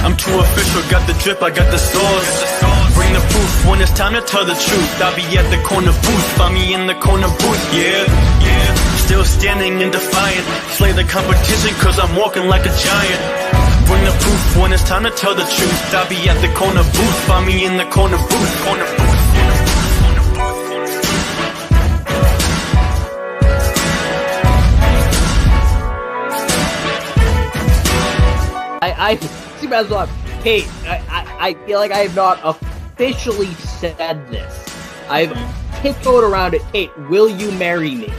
I'm too official, got the drip, I got the sauce. Bring the proof when it's time to tell the truth. I'll be at the corner booth, find me in the corner booth, yeah. Still standing and defiant, slay the competition cause I'm walking like a giant. Bring the proof when it's time to tell the truth. I'll be at the corner booth, find me in the corner booth, corner booth. I see as well. Kate, I feel like I have not officially said this. I've tiptoed around it. Kate, will you marry me?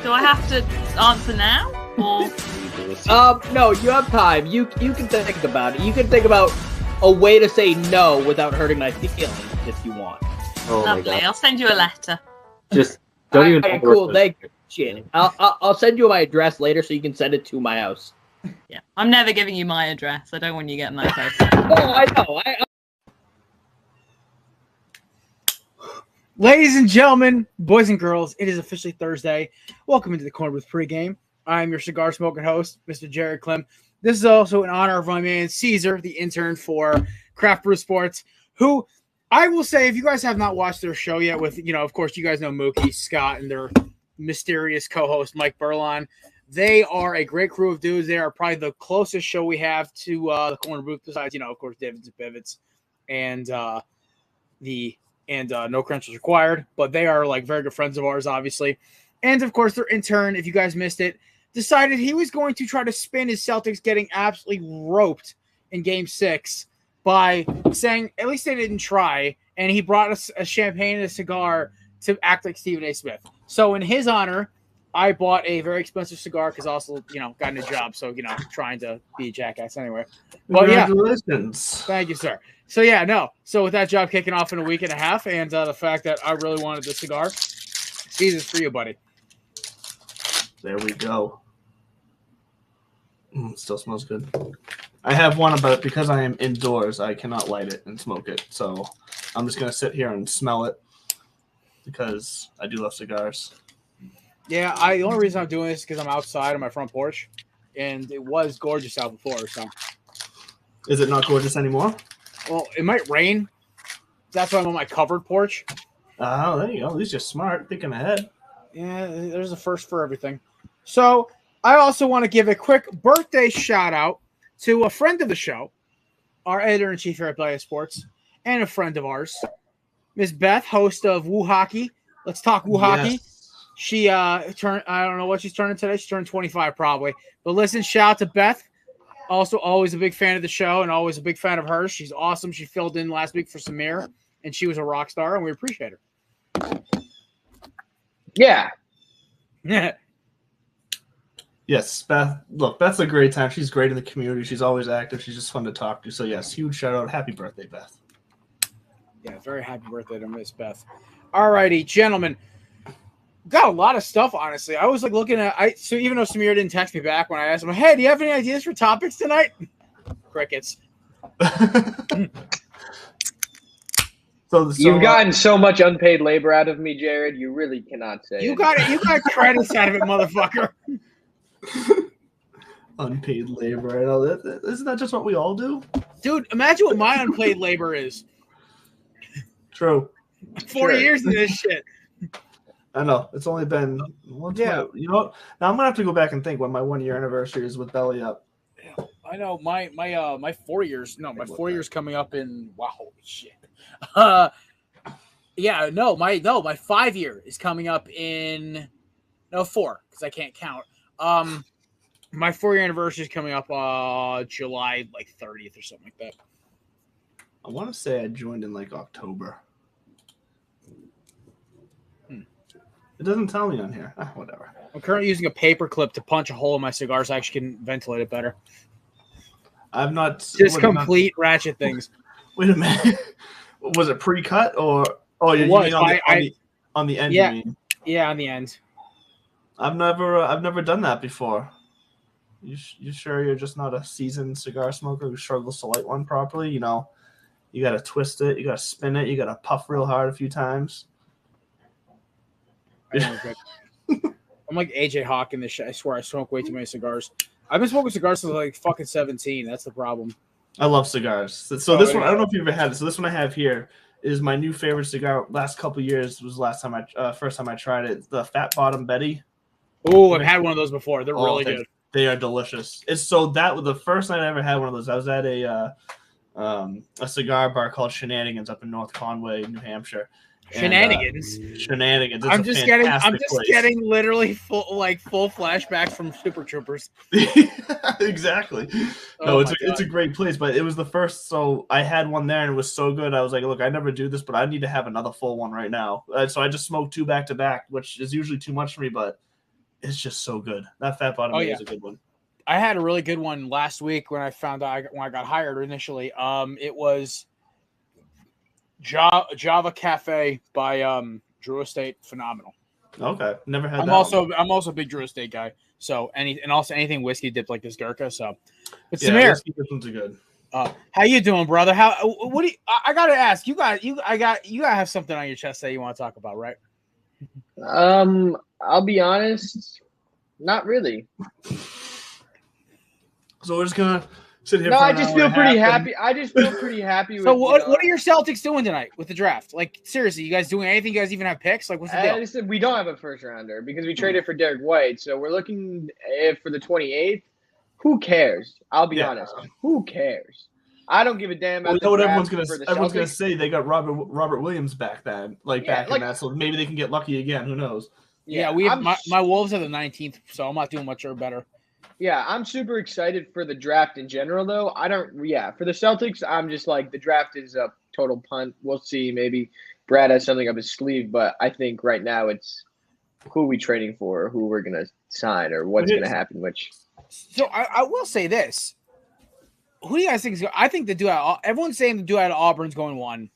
Do I have to answer now? Or No, you have time. You can think about it. You can think about a way to say no without hurting my feelings if you want. Oh my lovely. God. I'll send you a letter. Just don't even. Alright, cool. Thank you. Shit. I'll send you my address later so you can send it to my house. Yeah, I'm never giving you my address. I don't want you getting that close. Oh, I know. Ladies and gentlemen, boys and girls, it is officially Thursday. Welcome into the Corner Booth pregame. I'm your cigar smoking host, Mr. Jared Klim. This is also in honor of my man Caesar, the intern for Craft Brew Sports, who I will say, if you guys have not watched their show yet with, of course, you guys know Mookie, Scott, and their mysterious co-host, Mike Burlon. They are a great crew of dudes. They are probably the closest show we have to the Corner Booth, besides, of course, Davids and Pivots and No Credentials Required. But they are like very good friends of ours, obviously. And of course, their intern, if you guys missed it, decided he was going to try to spin his Celtics getting absolutely roped in Game 6 by saying, at least they didn't try, and he brought us a champagne and a cigar to act like Stephen A. Smith. So in his honor, I bought a very expensive cigar because also, got a new job. So, trying to be a jackass anyway. But Congratulations. Yeah. Thank you, sir. So, yeah, no. So with that job kicking off in a week and a half and the fact that I really wanted the cigar, Caesar's for you, buddy. There we go. Still smells good. I have one, but because I am indoors, I cannot light it and smoke it. So I'm just going to sit here and smell it because I do love cigars. Yeah, the only reason I'm doing this is because I'm outside on my front porch, and it was gorgeous out before. So, is it not gorgeous anymore? Well, it might rain. That's why I'm on my covered porch. Oh, there you go. At least you're smart, thinking ahead. Yeah, there's a first for everything. So, I also want to give a quick birthday shout out to a friend of the show, our editor-in-chief here at Play Sports, and a friend of ours, Miss Beth, host of Woo Hockey. Let's talk Woo Hockey. Yes. She turned, I don't know what she's turning today. She turned 25 probably. But listen, shout out to Beth. Also, always a big fan of the show and always a big fan of hers. She's awesome. She filled in last week for Samir, and she was a rock star, and we appreciate her. Yeah. Yeah. Yes, Beth. Look, Beth's a great time. She's great in the community. She's always active. She's just fun to talk to. So, yes, huge shout out. Happy birthday, Beth. Yeah, very happy birthday to Miss Beth. All righty, gentlemen. Got a lot of stuff, honestly. I was like looking at so even though Samir didn't text me back when I asked him, hey, do you have any ideas for topics tonight? Crickets. So you've gotten so much unpaid labor out of me, Jared. You really cannot say you got it. You got credits out of it, motherfucker. Unpaid labor. I know that. Isn't that just what we all do? Dude, imagine what my unpaid labor is. True. 4 years of this shit. I know. It's only been you know what? Now I'm gonna have to go back and think when my 1 year anniversary is with Belly Up. Yeah, I know my 4 years. No, my 4 years coming up in holy shit. My 5 year is coming up in 4 because I can't count. My 4 year anniversary is coming up July 30th or something like that. I want to say I joined in October. It doesn't tell me on here. Whatever. I'm currently using a paper clip to punch a hole in my cigar so I actually can ventilate it better. I've not just complete ratchet things. Wait a minute. Was it pre-cut or you mean on the end? Yeah, you mean? Yeah, on the end. I've never done that before. You sure you're just not a seasoned cigar smoker who struggles to light one properly? You got to twist it, you got to spin it, you got to puff real hard a few times. I'm like AJ Hawk in this shit. I swear I smoke way too many cigars. I've been smoking cigars since like fucking 17. That's the problem. I love cigars. So this one, I don't know if you've ever had it. So this one I have here is my new favorite cigar. Last couple of years was the first time I tried it. The Fat Bottom Betty. Oh, I've had one of those before. They're really good. They are delicious. It's so that was the first night I ever had one of those. I was at a cigar bar called Shenanigans up in North Conway, New Hampshire. Shenanigans. Shenanigans. I'm just getting literally full flashbacks from Super Troopers. Exactly. No, it's a great place, but it was the first. So I had one there, and it was so good. I was like, look, I never do this, but I need to have another full one right now. So I just smoked 2 back to back, which is usually too much for me, but it's just so good. That Fat Bottom is a good one. I had a really good one last week when I found out when I got hired initially. It was Java Cafe by Drew Estate. Phenomenal. Okay, never had. I'm also a big Drew Estate guy. So anything whiskey dipped like this Gurkha. So, but Samir, whiskey dipped ones are good. How you doing, brother? What do you? I gotta ask you guys. You gotta have something on your chest that you want to talk about, right? I'll be honest, not really. So we're just gonna sit here. No, I just feel pretty happy. I just feel pretty happy. So what are your Celtics doing tonight with the draft? Like seriously, you guys doing anything? You guys even have picks? Like what's the deal? I said we don't have a first rounder because we traded for Derek White. So we're looking for the 28th. Who cares? I'll be honest. Who cares? I don't give a damn about you know what everyone's gonna say. They got Robert Williams back then, back in that. So maybe they can get lucky again. Who knows? Yeah, we have my Wolves are the 19th, so I'm not doing much or better. Yeah, I'm super excited for the draft in general, though. For the Celtics, I'm just like, the draft is a total punt. We'll see. Maybe Brad has something up his sleeve, but I think right now it's who are we trading for, who we're going to sign, or what's going to happen, So I will say this. Who do you guys think is going? I think everyone's saying the dude out of Auburn's going 1.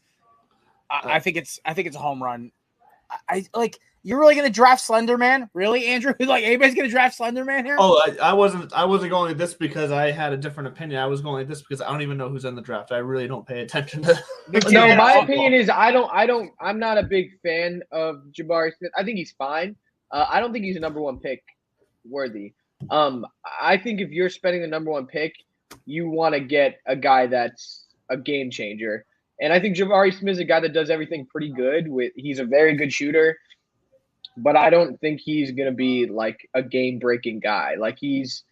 I think it's a home run. You're really gonna draft Slender Man? Really, Andrew? Like anybody's gonna draft Slender Man here? Oh, I wasn't going like this because I had a different opinion. I was going like this because I don't even know who's in the draft. I really don't pay attention to. No, my opinion is I'm not a big fan of Jabari Smith. I think he's fine. I don't think he's a number 1 pick worthy. I think if you're spending the number 1 pick, you want to get a guy that's a game changer. And I think Jabari Smith is a guy that does everything pretty good. He's a very good shooter. But I don't think he's going to be like a game-breaking guy. Like he's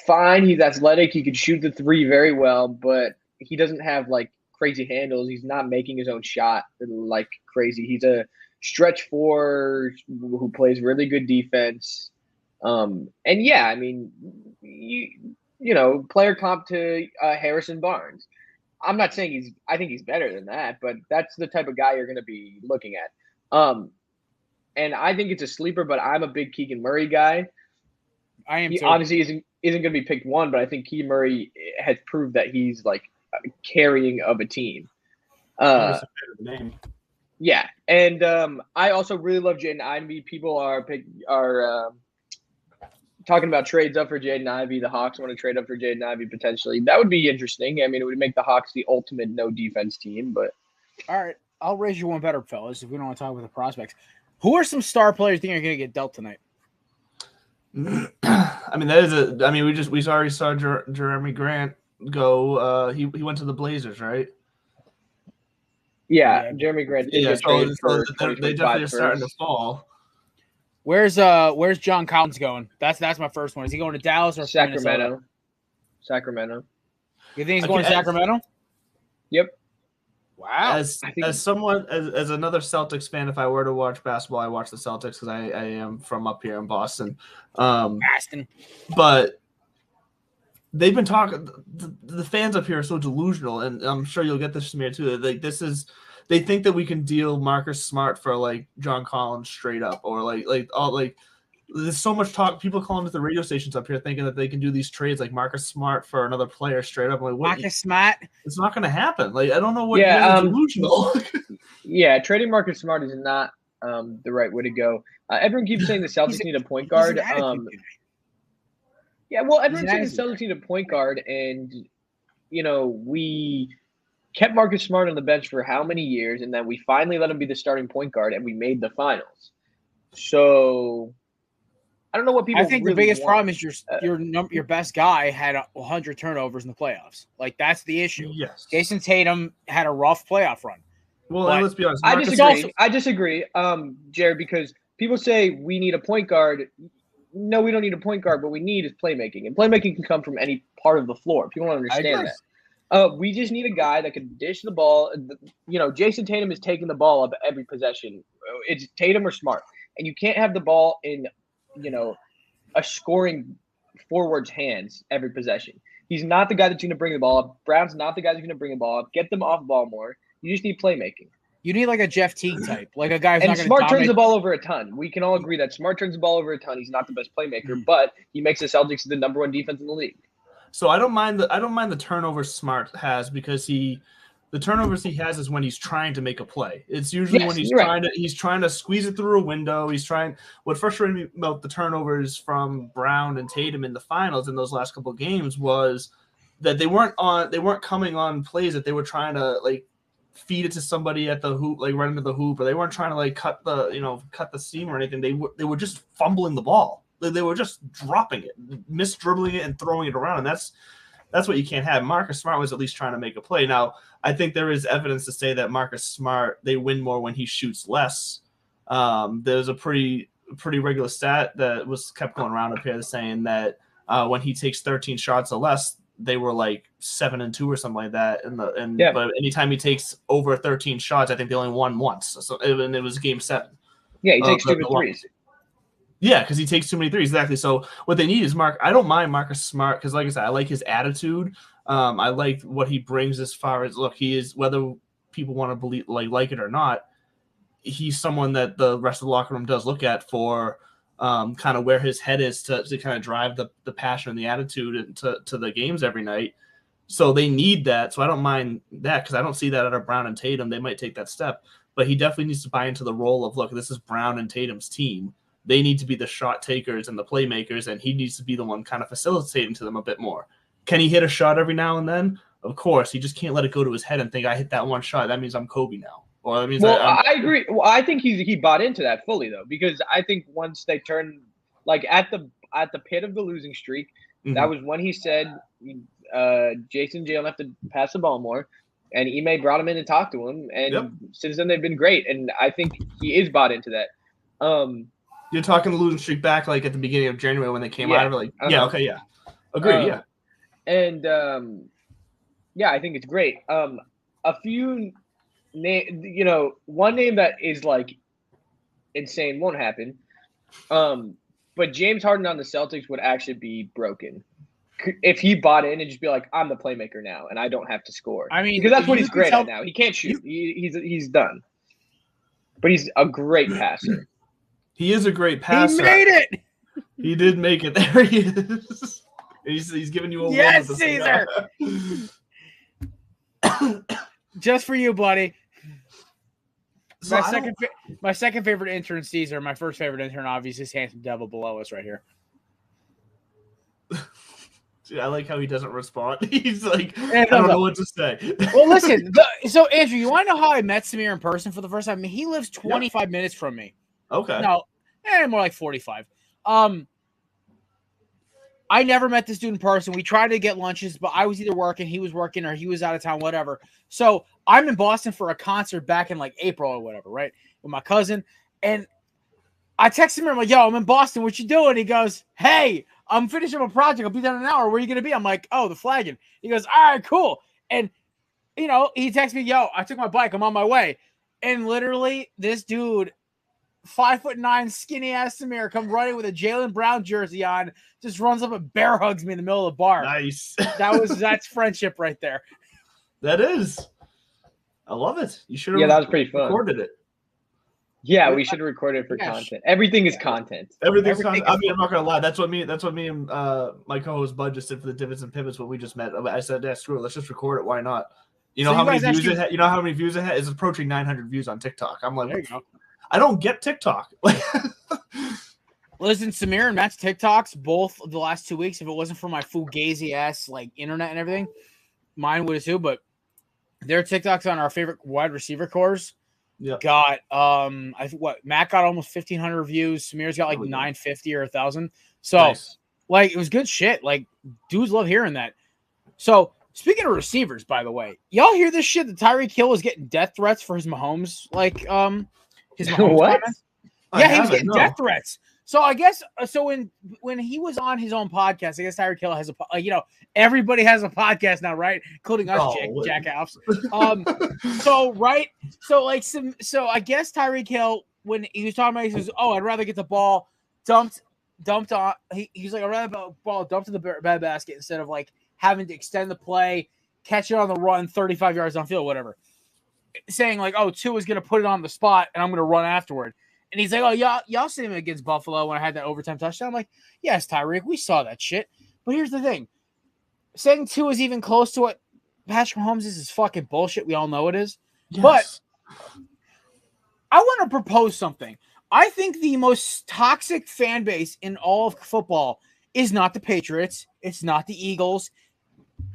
fine. He's athletic. He could shoot the 3 very well, but he doesn't have like crazy handles. He's not making his own shot like crazy. He's a stretch 4 who plays really good defense. And yeah, I mean, you know, player comp to Harrison Barnes. I'm not saying I think he's better than that, but that's the type of guy you're going to be looking at. And I think it's a sleeper, but I'm a big Keegan Murray guy. I am. He obviously isn't going to be picked 1, but I think Keegan Murray has proved that he's like carrying of a team. Yeah, and I also really love Jaden Ivey. People are talking about trades up for Jaden Ivey. The Hawks want to trade up for Jaden Ivey potentially. That would be interesting. I mean, it would make the Hawks the ultimate no defense team. But all right, I'll raise you one better, fellas. If we don't want to talk about the prospects. Who are some star players you think are going to get dealt tonight? I mean, we already saw Jeremy Grant go. He went to the Blazers, right? Yeah, Jeremy Grant. Yeah, so they definitely are starting to fall. Where's John Collins going? That's my first one. Is he going to Dallas or Sacramento? Sacramento. You think he's going to Sacramento? Yep. Wow. As another Celtics fan, if I were to watch basketball, I watch the Celtics because I am from up here in Boston. Boston. But they've been talking. The fans up here are so delusional, and I'm sure you'll get this from here too. Like they think that we can deal Marcus Smart for like John Collins straight up, or like there's so much talk. People calling to the radio stations up here thinking that they can do these trades like Marcus Smart for another player straight up. Like, Marcus Smart? It's not going to happen. Like, I don't know what. Yeah, delusional. Yeah, trading Marcus Smart is not the right way to go. Everyone keeps saying the Celtics need a point guard. Yeah, well, everyone's saying the Celtics need a point guard, and you know we kept Marcus Smart on the bench for how many years, and then we finally let him be the starting point guard, and we made the finals. So. I don't know what people. I think the really biggest want. problem is your best guy had 100 turnovers in the playoffs. Like that's the issue. Yes. Jason Tatum had a rough playoff run. Well, But and let's be honest. I Marcus disagree. I disagree, Jared, because people say we need a point guard. No, we don't need a point guard. What we need is playmaking, and playmaking can come from any part of the floor. People don't understand that. We just need a guy that can dish the ball. Jason Tatum is taking the ball up every possession. It's Tatum or Smart, and you can't have the ball in, a scoring forward's hands every possession. He's not the guy that's going to bring the ball up. Brown's not the guy that's going to bring the ball up. Get them off ball more. You just need playmaking. You need like a Jeff Teague type, like a guy who's And not going to Smart turns dominate. the ball over a ton. We can all agree that Smart turns the ball over a ton. He's not the best playmaker, but he makes the Celtics the number one defense in the league. So I don't mind the turnovers Smart has because the turnovers he has is when he's trying to make a play. It's usually when he's trying to squeeze it through a window. What frustrated me about the turnovers from Brown and Tatum in the finals in those last couple of games was that they weren't coming on plays that they were trying to like feed it to somebody at the hoop, like right into the hoop, or they weren't trying to like cut the seam or anything. They were just fumbling the ball. They were just dropping it, mis-dribbling it, and throwing it around. And that's what you can't have. Marcus Smart was at least trying to make a play. Now, I think there is evidence to say that Marcus Smart, they win more when he shoots less. There's a pretty regular stat that was kept going around up here saying that when he takes 13 shots or less, they were like 7-2 or something like that. But anytime he takes over 13 shots, I think they only won once. So it was game 7. Yeah, he takes 2 threes. Yeah, because he takes too many threes. Exactly. So what they need is I don't mind Marcus Smart because, like I said, I like his attitude. I like what he brings as far as he is, whether people want to believe like it or not. He's someone that the rest of the locker room does look at for kind of where his head is to kind of drive the passion and the attitude to the games every night. So they need that. So I don't mind that because I don't see that out of Brown and Tatum. They might take that step, but he definitely needs to buy into the role of, look, this is Brown and Tatum's team. They need to be the shot takers and the playmakers, and he needs to be the one kind of facilitating to them a bit more. Can he hit a shot every now and then? Of course. He just can't let it go to his head and think, I hit that one shot. That means I'm Kobe now. Or that means I agree. Well, I think he bought into that fully, though, because I think once they turn at the pit of the losing streak, that was when he said Jason Jalen have to pass the ball more, and Ime brought him in and talked to him, and since then they've been great, and I think he is bought into that. You're talking the losing streak back at the beginning of January when they came out of it. Agreed, And I think it's great. A few one name that is insane won't happen. But James Harden on the Celtics would actually be broken if he bought in and just be like, I'm the playmaker now and I don't have to score. I mean, because that's what he's great at now. He can't shoot. He's done. But he's a great passer. He is a great passer. He made it. He did make it. There he is. He's giving you a yes, Caesar. Just for you, buddy. So my second favorite intern, Caesar. My first favorite intern, obviously, is Handsome Devil below us right here. Dude, I like how he doesn't respond. He's like, I don't know what to say. Well, listen. So, Andrew, you want to know how I met Samir in person for the first time? I mean, he lives 25 minutes from me. Okay. No, more like 45. I never met this dude in person. We tried to get lunches, but I was either working, he was working, or he was out of town, whatever. So I'm in Boston for a concert back in April or whatever, right? With my cousin. And I text him, I'm like, yo, I'm in Boston. What you doing? He goes, hey, I'm finishing a project. I'll be done in an hour. Where are you going to be? I'm like, oh, the Flagon. He goes, all right, cool. And, he texts me, yo, I took my bike. I'm on my way. And literally this dude, 5'9", skinny ass Samir, come running with a Jaylen Brown jersey on, just runs up and bear hugs me in the middle of the bar. Nice. That's friendship right there. That is. I love it. You should have. Yeah, that was pretty fun. Recorded it. Yeah, we should record it for content. Everything is content. Everything's content. I mean, I'm not gonna lie. That's what me and my co-host Bud just did for the Divots and Pivots when we just met. I said, yeah, screw it. Let's just record it. Why not? How many views it had? You know how many views it had? It's approaching 900 views on TikTok. I'm like, there you go. I don't get TikTok. Listen, Samir and Matt's TikToks, both the last 2 weeks, if it wasn't for my fugazi ass internet and everything, mine would have too. But their TikToks on our favorite wide receiver cores Yep. got I think what Matt got almost 1,500 views. Samir's got like Really good. 950 or 1,000. So Nice. like it was good shit. Like dudes love hearing that. So speaking of receivers, by the way, y'all hear this shit that Tyreek Hill was getting death threats for his Mahomes his Mahomes What? comments? I Yeah, he was haven't, getting death threats. So I guess when he was on his own podcast, I guess Tyreek Hill has everybody has a podcast now, right? Including us, Oh. jackoffs. So I guess Tyreek Hill, when he was talking about, he says, "Oh, I'd rather get the ball dumped on." He's like, "I'd rather the ball dumped in the bad basket instead of like having to extend the play, catch it on the run, 35 yards downfield, whatever." Saying like, "Oh, Tua is gonna put it on the spot, and I'm gonna run afterward." And he's like, "Oh, y'all see him against Buffalo when I had that overtime touchdown." I'm like, "Yes, Tyreek, we saw that shit." But here's the thing: saying Tua is even close to what Patrick Mahomes is fucking bullshit. We all know it is. Yes. But I want to propose something. I think the most toxic fan base in all of football is not the Patriots. It's not the Eagles.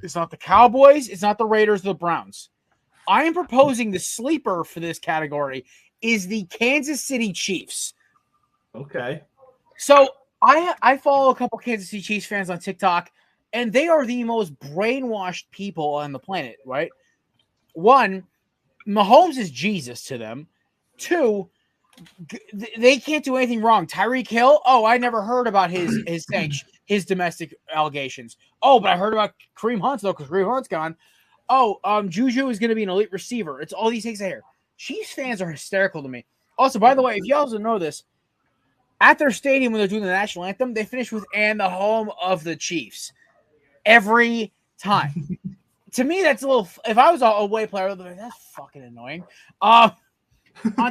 It's not the Cowboys. It's not the Raiders or the Browns. I am proposing the sleeper for this category is the Kansas City Chiefs. Okay. So I follow a couple Kansas City Chiefs fans on TikTok, and they are the most brainwashed people on the planet, right? One, Mahomes is Jesus to them. Two, they can't do anything wrong. Tyreek Hill, oh, I never heard about his domestic allegations. Oh, but I heard about Kareem Hunt, though, because Kareem Hunt's gone. Oh, Juju is going to be an elite receiver. It's all these things I hear. Chiefs fans are hysterical to me. Also, by the way, if you also know this, at their stadium when they're doing the national anthem, they finish with "and the home of the Chiefs" every time. To me, that's a little. If I was a away player, I'd be like, that's fucking annoying. On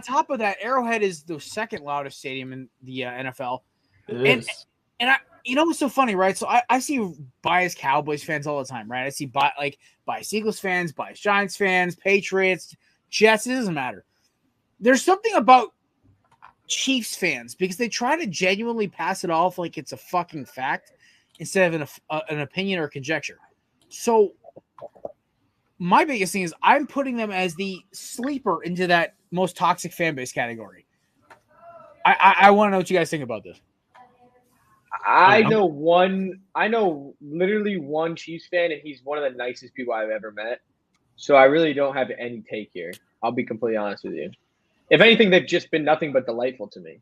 top of that, Arrowhead is the second loudest stadium in the NFL. It is. And I, you know what's so funny, right? So I see biased Cowboys fans all the time, right? I see biased Eagles fans, biased Giants fans, Patriots, Jets. It doesn't matter. There's something about Chiefs fans because they try to genuinely pass it off like it's a fucking fact instead of an opinion or conjecture. So my biggest thing is I'm putting them as the sleeper into that most toxic fan base category. I want to know what you guys think about this. I know literally one Chiefs fan, and he's one of the nicest people I've ever met. So I really don't have any take here. I'll be completely honest with you. If anything, they've just been nothing but delightful to me.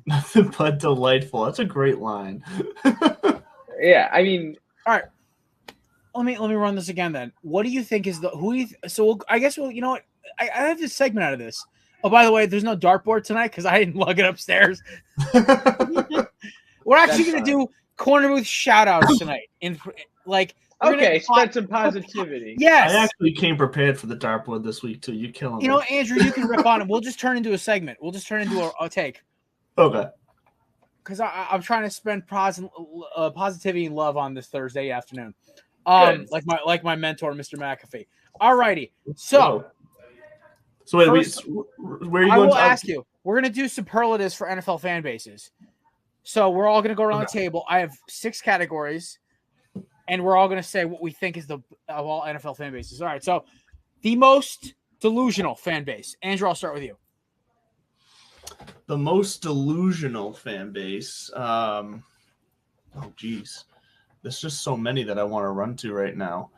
Nothing but delightful. That's a great line. Yeah, I mean, all right. Let me run this again then. What do you think is I guess you know what? I have this segment out of this. Oh, by the way, there's no dartboard tonight because I didn't lug it upstairs. We're actually going to do corner booth shout outs tonight. Spread some positivity. Yes. I actually came prepared for the dartboard this week too. You're killing me. You know, Andrew, you can rip on it. We'll just turn into a segment. We'll just turn into a take. Okay. Because I'm trying to spend positivity and love on this Thursday afternoon. Like my mentor, Mr. McAfee. All righty. So wait, first, where are you I going? will ask you. We're going to do superlatives for NFL fan bases. So we're all going to go around the table. I have 6 categories, and we're all going to say what we think is of all NFL fan bases. All right. So the most delusional fan base. Andrew, I'll start with you. The most delusional fan base. Oh, geez. There's just so many that I want to run to right now.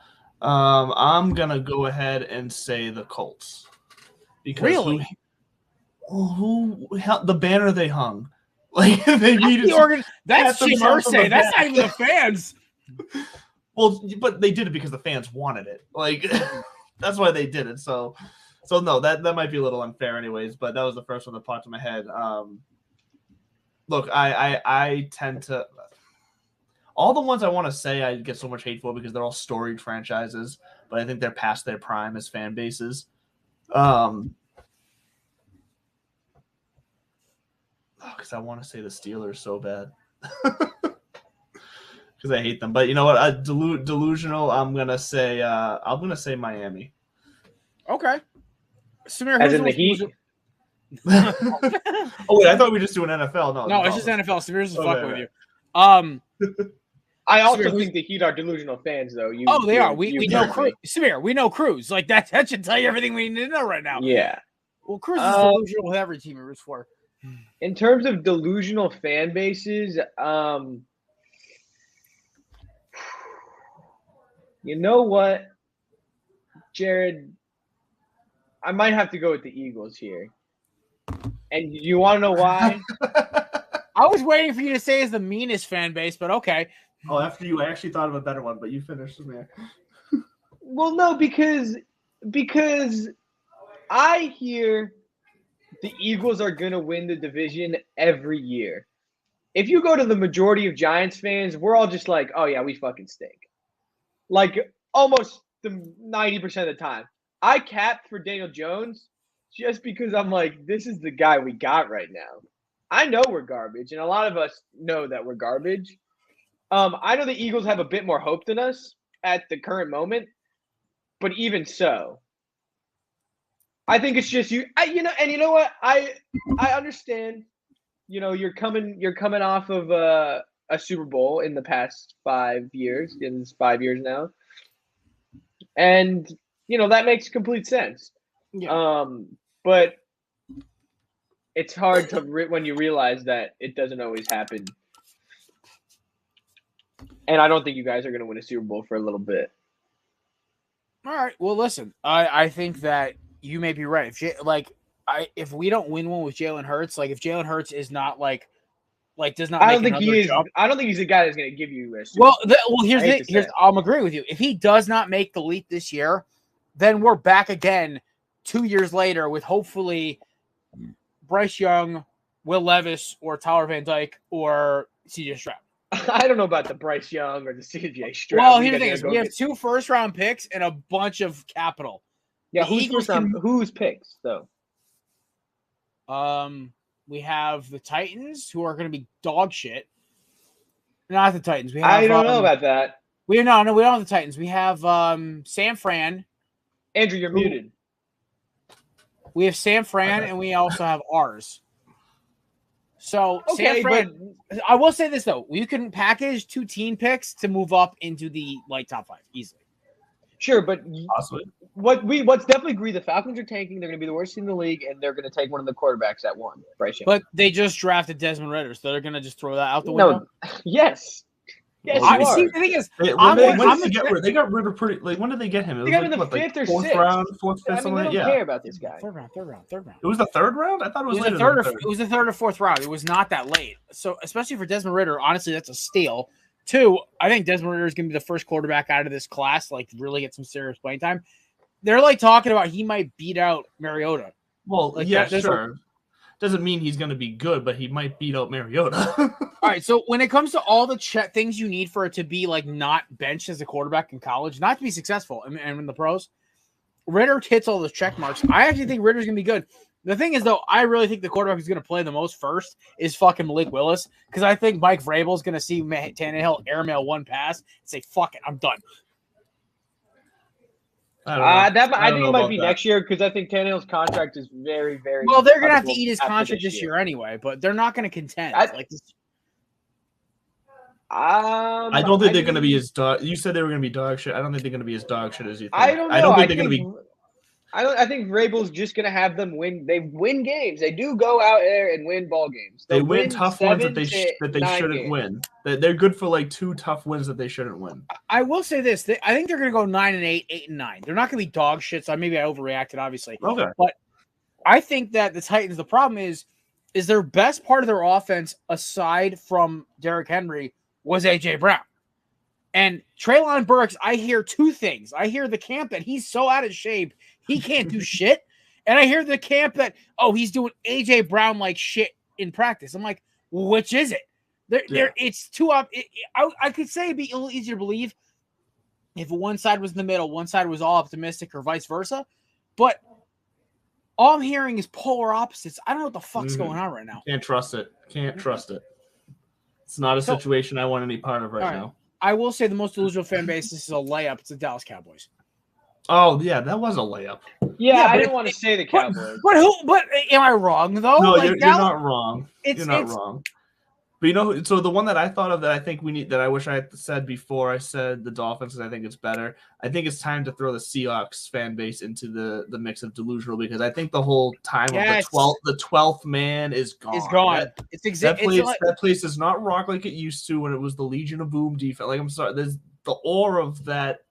I'm going to go ahead and say the Colts. Because really? Who the banner they hung? Like they needed. That's Jim Irsay. That's not even the fans. Well, but they did it because the fans wanted it. Like that's why they did it. So no, that might be a little unfair, anyways. But that was the first one that popped in my head. Look, I tend to all the ones I want to say I get so much hate for because they're all storied franchises, but I think they're past their prime as fan bases. Because I want to say the Steelers so bad because I hate them. But you know what? Delusional. I'm gonna say Miami. Okay. Samir, as in the Heat. Oh wait, I thought we were just doing NFL. No, it's just NFL. Samir's just fucking with you. I also Samir, think the Heat are delusional fans, though. They are. We know heard Cruz. me. Samir, we know Cruz. Like that should tell you everything we need to know right now. Yeah. Well, Cruz is delusional with every team he roots for. In terms of delusional fan bases, you know what, Jared? I might have to go with the Eagles here. And you want to know why? I was waiting for you to say is the meanest fan base, but okay. Oh, after you, I actually thought of a better one, but you finished, man. Well, no, because I hear the Eagles are going to win the division every year. If you go to the majority of Giants fans, we're all just like, oh, yeah, we fucking stink. Like, almost the 90% of the time. I capped for Daniel Jones just because I'm like, this is the guy we got right now. I know we're garbage, and a lot of us know that we're garbage. I know the Eagles have a bit more hope than us at the current moment, but even so, I think it's just you. And you know what? I understand. You know, you're coming off of a Super Bowl in the past 5 years. It's 5 years now, and that makes complete sense. Yeah. But it's hard to when you realize that it doesn't always happen. And I don't think you guys are going to win a Super Bowl for a little bit. All right. Well, listen, I think that you may be right. If we don't win one with Jalen Hurts, like if Jalen Hurts is not does not, I don't think make he another is. jump. I don't think he's the guy that's going to give you a Super Bowl. Here's I'm agreeing with you. If he does not make the leap this year, then we're back again 2 years later with hopefully Bryce Young, Will Levis, or Tyler Van Dyke, or CJ Stroud. I don't know about the Bryce Young or the CJ Stroud. Well, here's the thing: is we have 2 first-round picks and a bunch of capital. Yeah, who's picks though? We have the Titans, who are going to be dog shit. Not the Titans. We have, I don't know about that. We don't have the Titans. We have San Fran. Andrew, you're muted. We have San Fran, and we also have ours. So, okay, San Fran, but I will say this, though. You can package 2 teen picks to move up into the top 5 easily. Sure, but Possibly. What's definitely agreed, the Falcons are tanking. They're going to be the worst team in the league, and they're going to take one of the quarterbacks at 1. Bryce Young. But they just drafted Desmond Ritter, so they're going to just throw that out the window? No. Yes. Yes, the thing is, they got Ritter pretty. Like, when did they get him? It was they got him in the 5th or 6th round, 4th, 5th. They don't care about this guy. Third round. It was the 3rd round. I thought it was later. It was the 3rd or 4th round. It was not that late. So, especially for Desmond Ritter, honestly, that's a steal. 2, I think Desmond Ritter is going to be the first quarterback out of this class, really get some serious playing time. They're talking about he might beat out Mariota. Well, sure. Doesn't mean he's going to be good, but he might beat out Mariota. All right, so when it comes to all the things you need for it to be not benched as a quarterback in college, not to be successful, and in the pros, Ritter hits all those check marks. I actually think Ritter's going to be good. The thing is, though, I really think the quarterback who's going to play the most first is fucking Malik Willis, because I think Mike Vrabel's going to see Tannehill airmail 1 pass and say, fuck it, I'm done. I think it might be next year, because I think Tannehill's contract is very, very. Well, they're going to have to eat his contract this year anyway, but they're not going to contend. I don't think they're going to be as dog. You said they were going to be dog shit. I don't think they're going to be as dog shit as you think. I don't know. I don't think they're going to be. I think Vrabel's just going to have them win. They win games. They do go out there and win ball games. They win tough ones that they shouldn't win. They're good for 2 tough wins that they shouldn't win. I will say this: I think they're going to go 9-8, 8-9. They're not going to be dog shit. So maybe I overreacted, obviously. Okay, but I think that the Titans. The problem is their best part of their offense, aside from Derrick Henry, was AJ Brown. And Treylon Burks, I hear 2 things. I hear the camp that he's so out of shape, he can't do shit. And I hear the camp that, he's doing AJ Brown like shit in practice. I'm like, which is it? It's too up. I could say it'd be a little easier to believe if one side was in the middle, one side was all optimistic, or vice versa. But all I'm hearing is polar opposites. I don't know what the fuck's going on right now. Can't trust it. It's not a situation I want any part of right now. I will say the most delusional fan base, this is a layup. It's the Dallas Cowboys. Oh, yeah, that was a layup. Yeah, I didn't want to say the Cowboys. But am I wrong, though? No, you're not wrong. You're not wrong. But so the one that I thought of that I think we need, that I wish I had said before I said the Dolphins, because I think it's better. I think it's time to throw the Seahawks fan base into the mix of delusional, because I think the whole time Yes. of the 12th man is gone. It's gone. That place does not rock like it used to when it was the Legion of Boom defense. Like, I'm sorry, there's the aura of that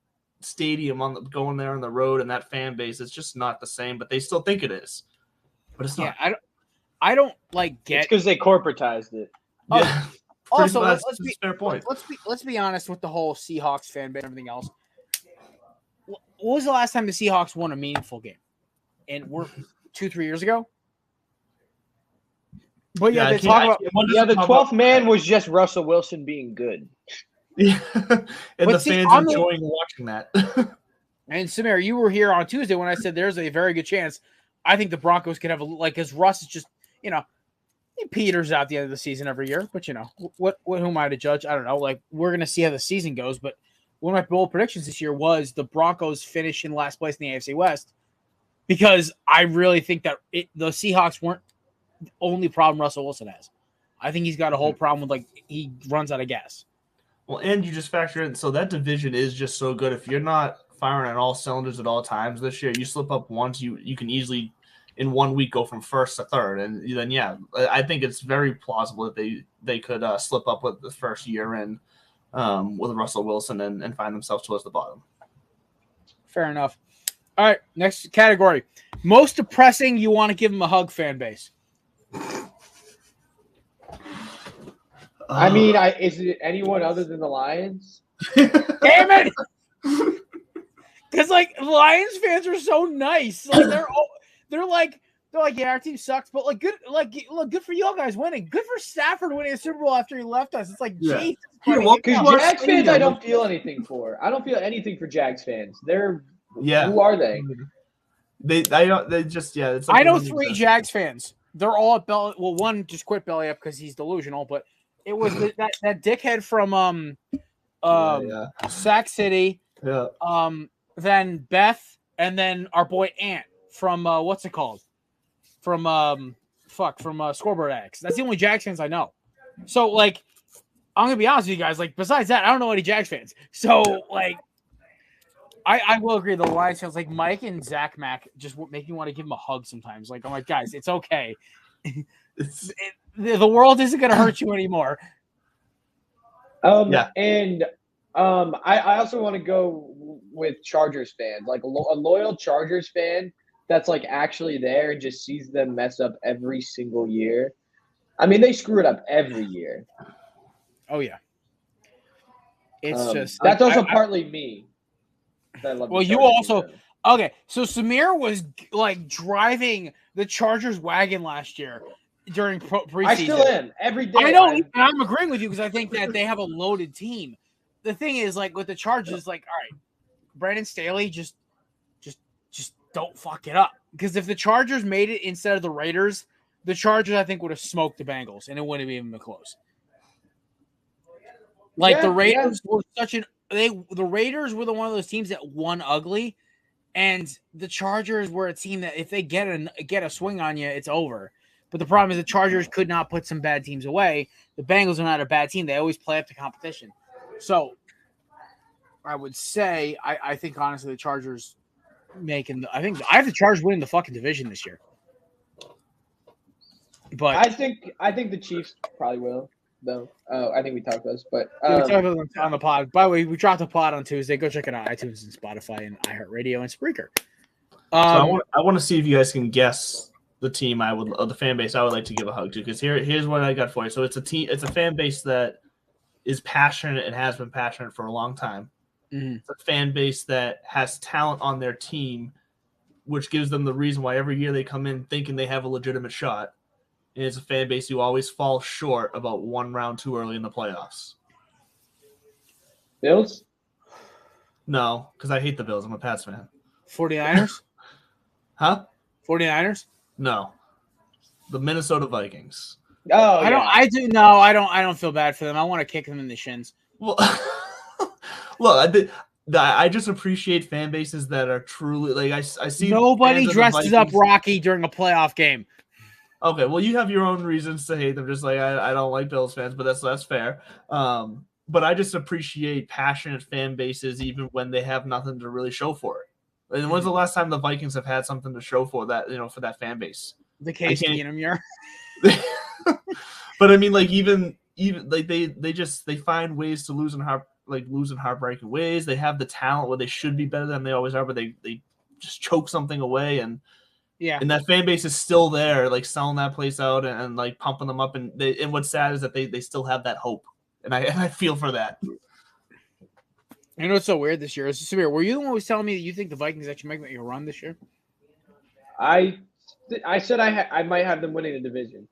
stadium going there on the road, and that fan base. It's just not the same, but they still think it is. But it's not. I don't like get It's because they corporatized it. Yeah. Also, That's let's a be fair point. Let's be honest with the whole Seahawks fan base and everything else. What was the last time the Seahawks won a meaningful game? And we're 2-3 years ago. But yeah, they talk about the 12th man was just Russell Wilson being good. Yeah, and But the fans enjoying watching that. And Samir, you were here on Tuesday when I said there's a very good chance. I think the Broncos could have because Russ is just, he peters out the end of the season every year. But who am I to judge? I don't know. Like, we're gonna see how the season goes. But one of my bold predictions this year was the Broncos finish in last place in the AFC West, because I really think that the Seahawks weren't the only problem Russell Wilson has. I think he's got a whole problem with he runs out of gas. Well, and you just factor in, so that division is just so good. If you're not firing at all cylinders at all times this year, you slip up once, you can easily in 1 week go from first to third, and then I think it's very plausible that they could slip up with the first year in with Russell Wilson and find themselves towards the bottom. Fair enough. All right, next category: most depressing. You want to give him a hug fan base. I mean, is it anyone other than the Lions? Damn it! Because Lions fans are so nice. They're like, yeah, our team sucks, but good for y'all guys winning. Good for Stafford winning a Super Bowl after he left us. It's like, Jesus. Because Jags fans, I don't feel anything for. I don't feel anything for Jags fans. Who are they? It's I know 3 Jags fans. They're all at Belly. Well, one just quit Belly Up because he's delusional, but it was that dickhead from Sac City. Yeah. Then Beth, and then our boy Ant from what's it called? From Scoreboard X. That's the only Jags fans I know. So I'm gonna be honest with you guys. Besides that, I don't know any Jags fans. So I will agree. The Lions fans, Mike and Zach Mack, just make me want to give him a hug sometimes. I'm like, guys, it's okay. The world isn't gonna hurt you anymore. And I also want to go with Chargers fans, a loyal Chargers fan that's actually there and just sees them mess up every single year. I mean, they screw it up every year. Oh yeah, it's just that's also partly me. Well, you also okay. So Samir was driving the Chargers wagon last year during preseason. I still am every day. I know, and I'm agreeing with you because I think that they have a loaded team. The thing is, with the Chargers, all right, Brandon Staley, just don't fuck it up. Because if the Chargers made it instead of the Raiders, the Chargers, I think, would have smoked the Bengals, and it wouldn't have even been close. The Raiders were the Raiders were one of those teams that won ugly, and the Chargers were a team that if they get a swing on you, it's over. But the problem is the Chargers could not put some bad teams away. The Bengals are not a bad team. They always play up to competition. So I would say I think honestly the Chargers I have the Chargers winning the fucking division this year. But I think the Chiefs probably will, though. I think we talked about this, but we talked about it on the pod. By the way, we dropped a pod on Tuesday. Go check it out: iTunes and Spotify and iHeartRadio and Spreaker. So I want to see if you guys can guess the team the fan base I would like to give a hug to, because here's what I got for you. So it's a fan base that is passionate and has been passionate for a long time. Mm-hmm. It's a fan base that has talent on their team, which gives them the reason why every year they come in thinking they have a legitimate shot. And it's a fan base who always falls short about one round too early in the playoffs. Bills? No, because I hate the Bills. I'm a Pats fan. 49ers? Huh? 49ers? No. The Minnesota Vikings. Oh, I don't feel bad for them. I want to kick them in the shins. Well, look, I just appreciate fan bases that are truly I see. Nobody dresses up Rocky during a playoff game. Okay, well, you have your own reasons to hate them, just like I don't like Bills fans, but that's fair. But I just appreciate passionate fan bases even when they have nothing to really show for it. And when's the last time the Vikings have had something to show for that, for that fan base? The Case Keenum year. But I mean, like even like they find ways to lose in heartbreaking ways. They have the talent where they should be better than they always are, but they just choke something away, and that fan base is still there, like selling that place out and like pumping them up. And what's sad is that they still have that hope, and I feel for that. You know what's so weird this year? It's so weird. Were you the one who was telling me that you think the Vikings actually make a run this year? I said I might have them winning the division.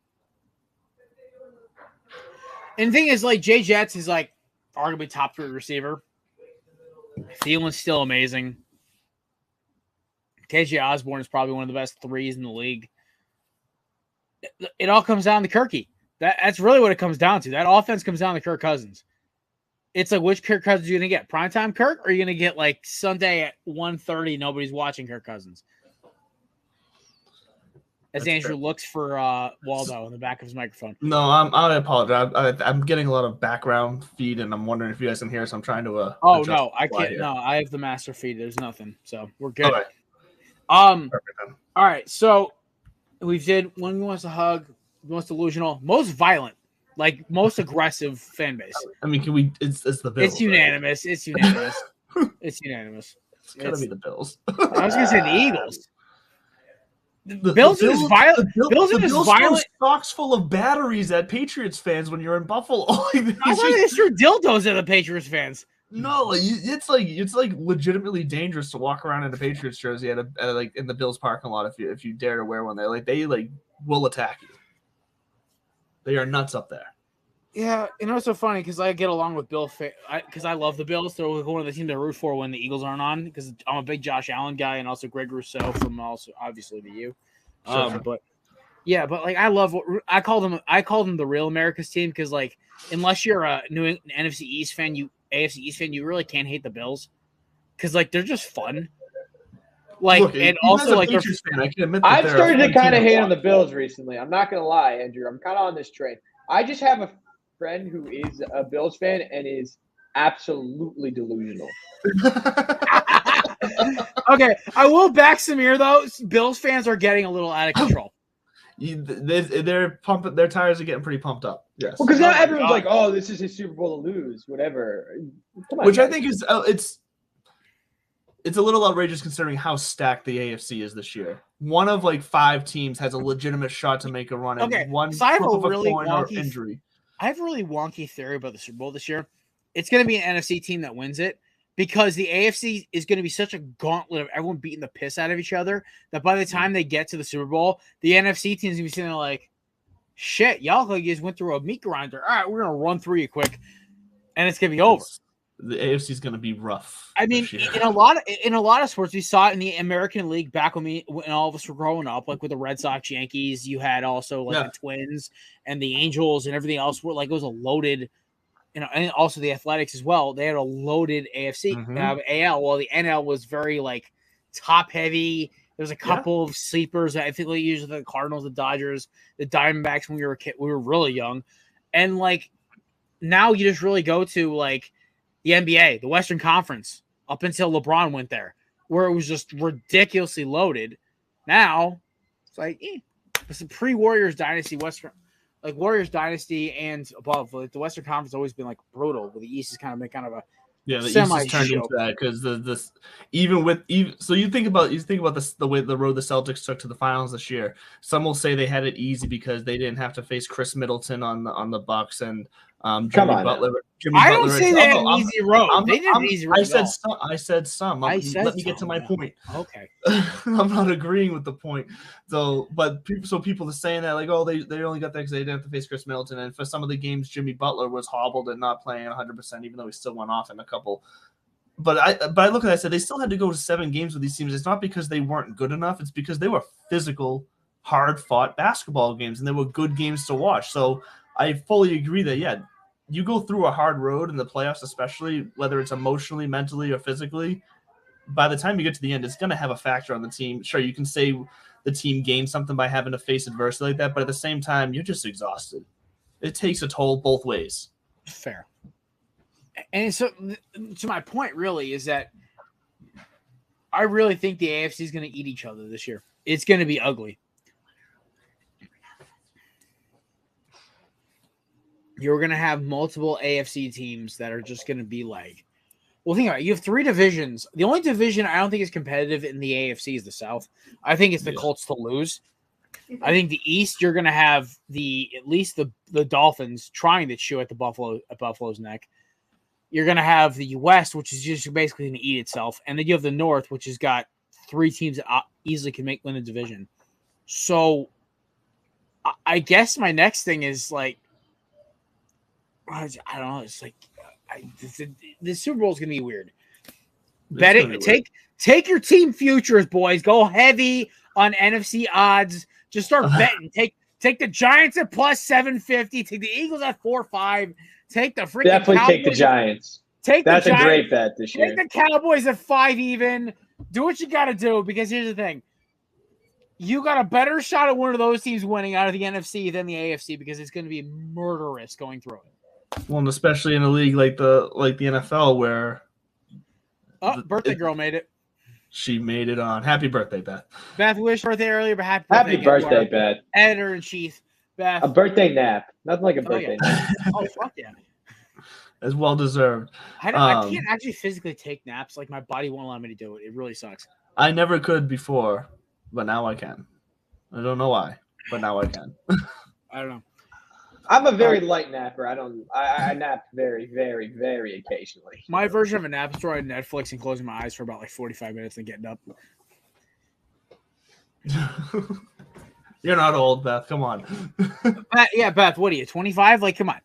And the thing is, like, Jay Jets is like arguably top 3 receiver. Thielen's still amazing. KJ Osborne is probably one of the best 3s in the league. It all comes down to Kirky. That's really what it comes down to. That offense comes down to Kirk Cousins. It's like, which Kirk Cousins are you going to get? Primetime Kirk? Or are you going to get, like, Sunday at 1:30, nobody's watching Kirk Cousins? As Andrew looks for Waldo in the back of his microphone. No, I apologize. I'm getting a lot of background feed, and I'm wondering if you guys can hear us. I'm trying to. Oh no, I can't. Here. No, I have the master feed. There's nothing, so we're good. Okay. Perfect, all right. So we did one who wants to hug, most delusional, most violent, like most aggressive fan base. I mean, can we? It's the Bills. It's unanimous. Right? It's unanimous. It's unanimous. It's gotta be the Bills. I was gonna say the Eagles. The Bills is violent. Bills is violent. Stocks full of batteries at Patriots fans when you're in Buffalo. I thought it's your dildos at the Patriots fans. No, it's like legitimately dangerous to walk around in a Patriots jersey at like in the Bills parking lot if you dare to wear one there. Like they will attack you. They are nuts up there. Yeah, it's so funny because I get along with Bill because I love the Bills. They're one of the teams to root for when the Eagles aren't on because I'm a big Josh Allen guy and also Greg Rousseau from also obviously the U. Sure. But like I love what I call them the real America's team because like unless you're a NFC East fan, AFC East fan, you really can't hate the Bills because like they're just fun. Like look, and also like fan, I can admit I've started to kind of hate on the Bills recently. I'm not gonna lie, Andrew. I'm kind of on this train. I just have a friend who is a Bills fan and is absolutely delusional. Okay, I will back Samir though. Bills fans are getting a little out of control. They're pumping. Their tires are getting pretty pumped up. Yes, well, because not everyone's like, "Oh, this is his Super Bowl to lose," whatever. Which I think is it's a little outrageous considering how stacked the AFC is this year. One of like 5 teams has a legitimate shot to make a run. Okay, one so I have a really injury. I have a really wonky theory about the Super Bowl this year. It's going to be an NFC team that wins it because the AFC is going to be such a gauntlet of everyone beating the piss out of each other that by the time they get to the Super Bowl, the NFC team is going to be sitting there like, shit, y'all like just went through a meat grinder. All right, we're going to run through you quick, and it's going to be over. The AFC is going to be rough. I mean, in a lot of sports, we saw it in the American League back when all of us were growing up, like with the Red Sox, Yankees. You had also like the Twins and the Angels and everything else. Were like it was a loaded, and also the Athletics as well. They had a loaded AFC, AL. Well, the NL was very like top heavy. There was a couple of sleepers. I think like usually the Cardinals, the Dodgers, the Diamondbacks when we were we were really young, and like now you just really go to like the NBA, the Western Conference, up until LeBron went there, where it was just ridiculously loaded. Now, it's like, it's a pre-Warriors dynasty, like Warriors dynasty and above. Like the Western Conference has always been like brutal, but the East has kind of been kind of a the East has turned into that because so you think about this, the way the road the Celtics took to the finals this year. Some will say they had it easy because they didn't have to face Chris Middleton on the Bucks and Jimmy Butler. I don't say they had an easy road. They did an easy road. I said some. Let me get to my point. Okay. I'm not agreeing with the point. But people are saying that like, oh, they only got that because they didn't have to face Chris Middleton. And for some of the games, Jimmy Butler was hobbled and not playing 100%, even though he still went off in a couple. But I look at that, I said they still had to go to 7 games with these teams. It's not because they weren't good enough. It's because they were physical, hard-fought basketball games, and they were good games to watch. So I fully agree that, you go through a hard road in the playoffs, especially whether it's emotionally, mentally, or physically, by the time you get to the end, it's going to have a factor on the team. Sure, you can say the team gained something by having to face adversity like that, but at the same time, you're just exhausted. It takes a toll both ways. Fair. And so, to my point, really, is that I really think the AFC is going to eat each other this year. It's going to be ugly. You're going to have multiple AFC teams that are just going to be like, well, think about it. You have 3 divisions. The only division I don't think is competitive in the AFC is the South. I think it's the Colts to lose. I think the East, you're going to have at least the Dolphins trying to chew at Buffalo's neck. You're going to have the West, which is just basically going to eat itself. And then you have the North, which has got 3 teams that easily can win the division. So I guess my next thing is like, I don't know. It's like the Super Bowl is going to be weird. Bet it. Take your team futures, boys. Go heavy on NFC odds. Just start betting. Take the Giants at plus 750. Take the Eagles at 4-5. Take the freaking Definitely Cowboys. take the Giants. That's a great bet this year. Take the Cowboys at 5 even. Do what you got to do, because here's the thing. You got a better shot at one of those teams winning out of the NFC than the AFC, because it's going to be murderous going through it. Well, and especially in a league like the NFL where birthday girl made it. She made it on. Happy birthday, Beth. Beth, we wished birthday earlier, but happy birthday, Beth. Editor-in-chief, Beth. A birthday nap. Nothing like a birthday nap. Oh, fuck yeah. As well deserved. I can't actually physically take naps. Like, my body won't allow me to do it. It really sucks. I never could before, but now I can. I don't know why, but now I can. I don't know. I'm a very light napper. I nap very, very, very occasionally. My version of a nap is throwing Netflix and closing my eyes for about like 45 minutes and getting up. You're not old, Beth. Come on. Beth, what are you, 25? Like, come on.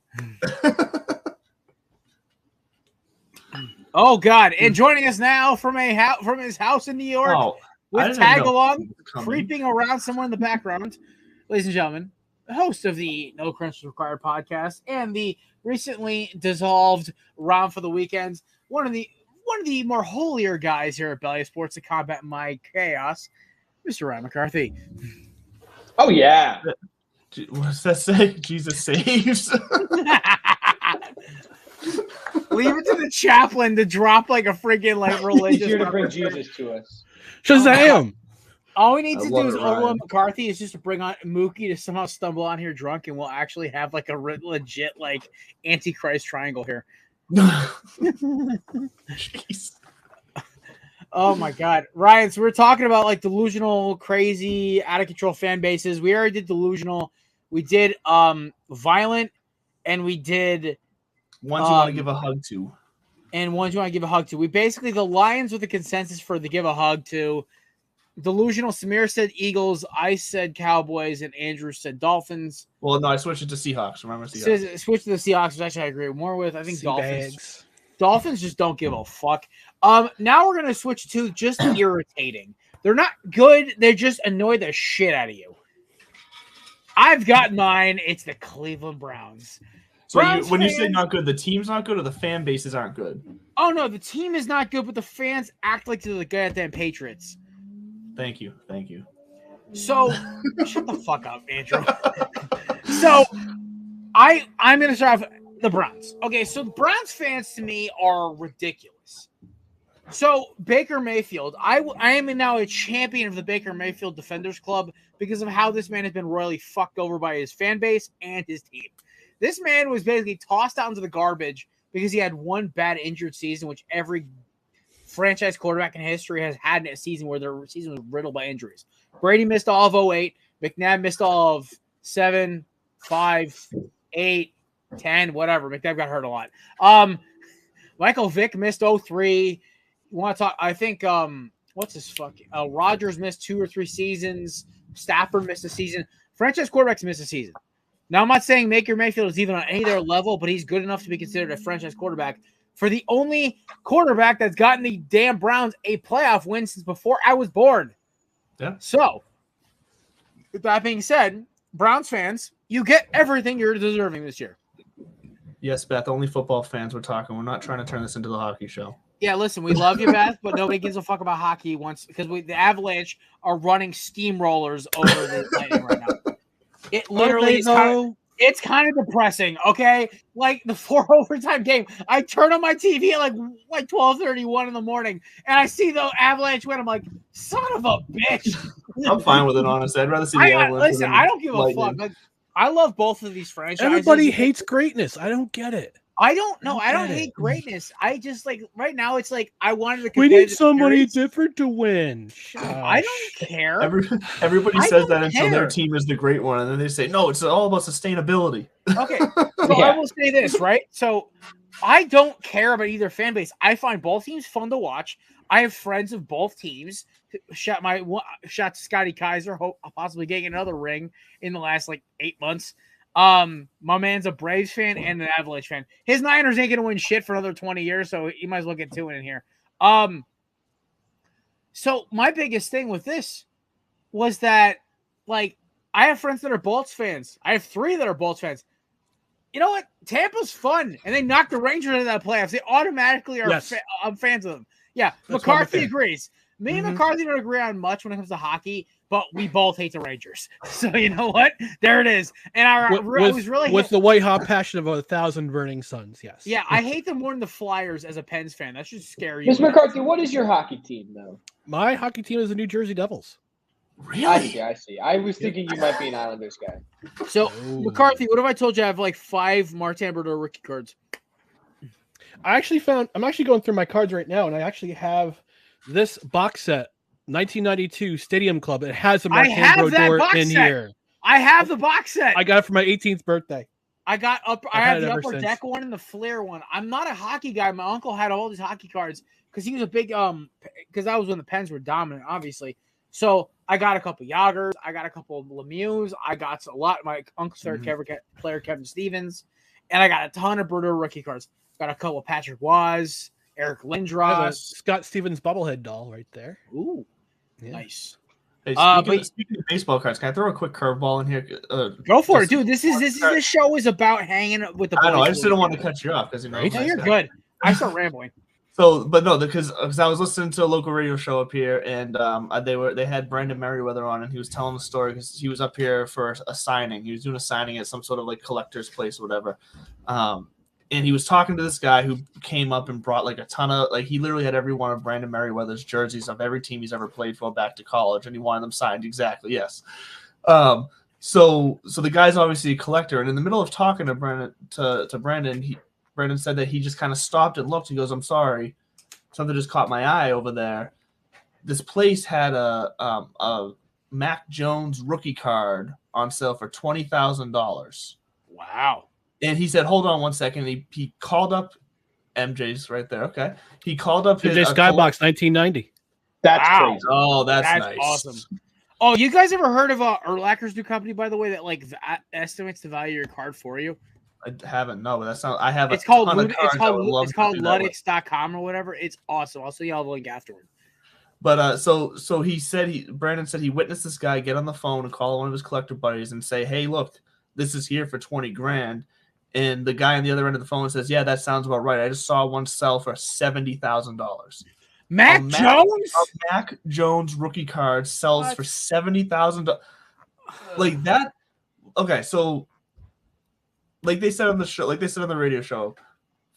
Oh, God. And joining us now from his house in New York with Tag-Along, creeping around somewhere in the background, ladies and gentlemen, the host of the No Credentials Required podcast and the recently dissolved Round for the Weekends, one of the more holier guys here at Belly Sports to combat my chaos, Mr. Ryan McCarthy. Oh, yeah. What does that say? Jesus saves. Leave it to the chaplain to drop like a freaking like religious. He's here to bring Jesus to us. Shazam! All we need to do is Ola McCarthy is just to bring on Mookie to somehow stumble on here drunk, and we'll actually have like a legit like Antichrist triangle here. Jeez. Oh my God, Ryan! So we're talking about like delusional, crazy, out of control fan bases. We already did delusional. We did violent, and we did ones you want to give a hug to, and ones you want to give a hug to. We basically the Lions with the consensus for the give a hug to. Delusional. Samir said Eagles. I said Cowboys, and Andrew said Dolphins. Well, no, I switched it to Seahawks. Remember Seahawks? Switch to the Seahawks, which actually I agree more with. I think Dolphins. Bags. Dolphins just don't give a fuck. Now we're gonna switch to just irritating. They're not good. They just annoy the shit out of you. I've got mine. It's the Cleveland Browns. So when you say not good, the team's not good, or the fan bases aren't good? Oh no, the team is not good, but the fans act like they're the goddamn Patriots. Thank you. So shut the fuck up, Andrew. So I'm gonna start off the Browns. Okay, so the Browns fans to me are ridiculous. So Baker Mayfield, I am now a champion of the Baker Mayfield Defenders Club because of how this man has been royally fucked over by his fan base and his team. This man was basically tossed out into the garbage because he had one bad injured season, which every franchise quarterback in history has had in a season where their season was riddled by injuries. Brady missed all of 08. McNabb missed all of 7, 5, 8, 10, whatever. McNabb got hurt a lot. Michael Vick missed 03. You want to talk? I think what's his fucking Rodgers missed 2 or 3 seasons. Stafford missed a season. Franchise quarterbacks missed a season. Now I'm not saying Baker Mayfield is even on any of their level, but he's good enough to be considered a franchise quarterback. For the only quarterback that's gotten the damn Browns a playoff win since before I was born. Yeah. So, with that being said, Browns fans, you get everything you're deserving this year. Yes, Beth. Only football fans we're talking. We're not trying to turn this into the hockey show. Yeah, listen, we love you, Beth, but nobody gives a fuck about hockey once because the Avalanche are running steamrollers over the Lightning right now. It literally is it's kind of depressing, okay? Like the 4 overtime game, I turn on my TV at like 12:31 in the morning, and I see the Avalanche win. I'm like, son of a bitch. I'm fine with it, honestly. I'd rather see the Avalanche. Listen, I don't give a fuck. Like, I love both of these franchises. Everybody hates greatness. I don't get it. I don't know. I don't hate greatness. I just like right now. It's like I wanted to. We need somebody different to win. I don't care. Everybody says that until their team is the great one, and then they say, "No, it's all about sustainability." Okay, so I will say this, right? So I don't care about either fan base. I find both teams fun to watch. I have friends of both teams. Shot to Scotty Kaiser, possibly getting another ring in the last 8 months. My man's a Braves fan and an Avalanche fan. His Niners ain't gonna win shit for another 20 years, so you might as well get 2 in here. So my biggest thing with this was that, I have friends that are Bolts fans. I have 3 that are Bolts fans. You know what? Tampa's fun, and they knocked the Rangers into that playoffs. They automatically are I'm fans of them. Yeah, that's McCarthy agrees. Me and McCarthy don't agree on much when it comes to hockey, but we both hate the Rangers. So you know what? There it is. And I was really with the white hot passion of 1,000 burning suns. Yes. Yeah, I hate them more than the Flyers as a Pens fan. That should scare you. Mr. McCarthy, what is your hockey team though? My hockey team is the New Jersey Devils. Really? I see. I was thinking you might be an Islanders guy. So McCarthy, what if I told you I have 5 Martin Brodeur rookie cards? I'm actually going through my cards right now, and I actually have this box set, 1992 Stadium Club. It has a Martin Brodeur in here. I have the box set. I got it for my 18th birthday. I have the upper deck one and the Flair one. I'm not a hockey guy. My uncle had all these hockey cards because he was a big because that was when the Pens were dominant, obviously. So I got a couple Yagers, I got a couple of Lemieux, I got a lot. My uncle's favorite player, Kevin Stevens, and I got a ton of Brodeur rookie cards. Got a couple of Patrick Waz, Eric Lindros, Scott Stevens bobblehead doll right there. Ooh, nice. Hey, speaking of baseball cards, can I throw a quick curveball in here? Go for it, dude. This show is about hanging with the boys. I know. I just didn't want to cut you off because no, you're good. I start rambling. So, but no, because I was listening to a local radio show up here, and they had Brandon Merriweather on, and he was telling the story because he was up here for a signing. He was doing a signing at some sort of collector's place or whatever. And he was talking to this guy who came up and brought a ton of he literally had every one of Brandon Merriweather's jerseys of every team he's ever played for back to college, and he wanted them signed exactly. Yes. So the guy's obviously a collector, and in the middle of talking to Brandon, Brandon said that he just kind of stopped and looked. He goes, "I'm sorry, something just caught my eye over there. This place had a Mac Jones rookie card on sale for $20,000." Wow. And he said, "Hold on one second." He called up MJ's right there. Okay. He called up his Skybox 1990. That's crazy. Oh, that's nice. Awesome. Oh, you guys ever heard of Urlacher's new company, by the way, that estimates the value of your card for you? I haven't. No, but that's not. I have. It's called Ludix.com or whatever. It's awesome. I'll send you all the link afterward. But so Brandon said he witnessed this guy get on the phone and call one of his collector buddies and say, "Hey, look, this is here for $20,000." And the guy on the other end of the phone says, "Yeah, that sounds about right. I just saw one sell for $70,000." Mac Jones? A Mac Jones rookie card sells for $70,000. Like that. Okay, so they said on the show, they said on the radio show,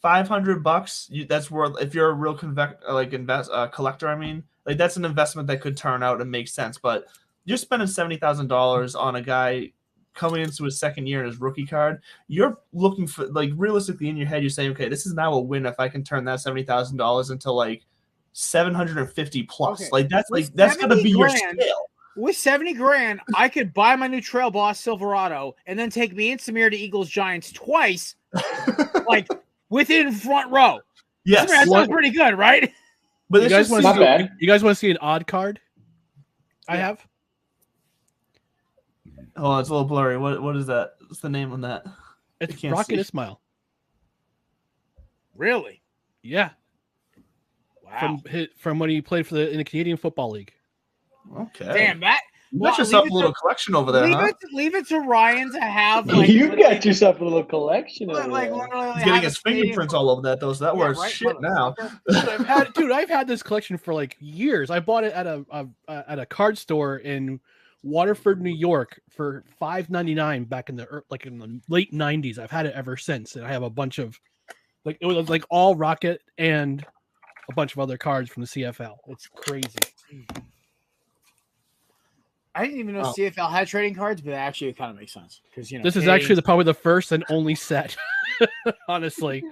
$500. That's worth, if you're a real collector. I mean, that's an investment that could turn out and make sense. But you're spending $70,000 on a guy coming into his second year in his rookie card. You're looking for realistically in your head, you're saying, okay, this is now a win if I can turn that $70,000 into 750 plus. Okay. That's gonna be your scale. With $70,000, I could buy my new Trail Boss Silverado and then take me and Samir to Eagles Giants twice, within front row. Yes, Samir, that sounds pretty good, right? But you guys want to see an odd card? I have. Oh, it's a little blurry. What is that? What's the name on that? It's Rocket Ismail. Really? Yeah. Wow. From when he played in the Canadian Football League. Okay. Damn, that You got yourself a little collection over there, huh? Leave it to Ryan to have. You got yourself a little collection over like, there. He's getting his fingerprints all over that, though, so that works shit now. I've had this collection for like years. I bought it at a card store in Waterford, New York for $5.99 back in the late 90s. I've had it ever since, and I have a bunch of it was like all Rocket and a bunch of other cards from the CFL. It's crazy. I didn't even know CFL had trading cards, but actually it kind of makes sense because this is actually probably the first and only set. Honestly.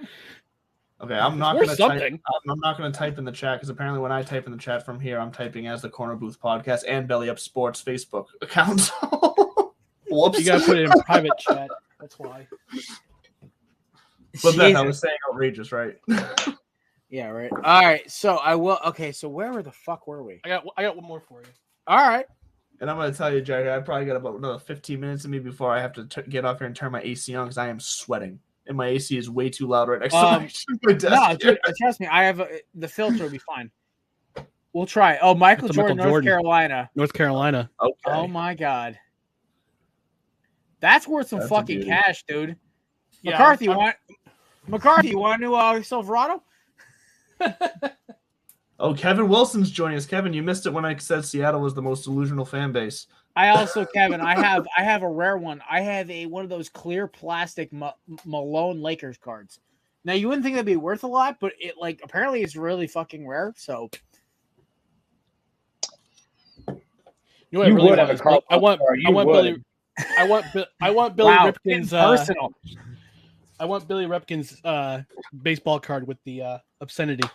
Okay, I'm not going to type in the chat because apparently when I type in the chat from here, I'm typing as the Corner Booth Podcast and Belly Up Sports Facebook accounts. Whoops! You got to put it in private chat. That's why. But Beth, I was saying outrageous, right? Yeah, right. All right, so I will. Okay, so where the fuck were we? I got one more for you. All right. And I'm going to tell you, Jerry, I probably got about another 15 minutes of me before I have to get off here and turn my AC on because I am sweating. And my AC is way too loud right next to my desk. No, dude, trust me. I have the filter will be fine. We'll try. Oh, Michael Jordan, North Carolina. North Carolina. Okay. Oh my God. That's worth some fucking cash, dude. Yeah, McCarthy, you want a new Silverado? Oh, Kevin Wilson's joining us. Kevin, you missed it when I said Seattle was the most delusional fan base. Kevin, I have a rare one. I have one of those clear plastic Malone Lakers cards. Now you wouldn't think that'd be worth a lot, but it apparently it's really fucking rare. So you would have a card. I want Billy Ripken's personal. I want Billy Ripken's baseball card with the obscenity.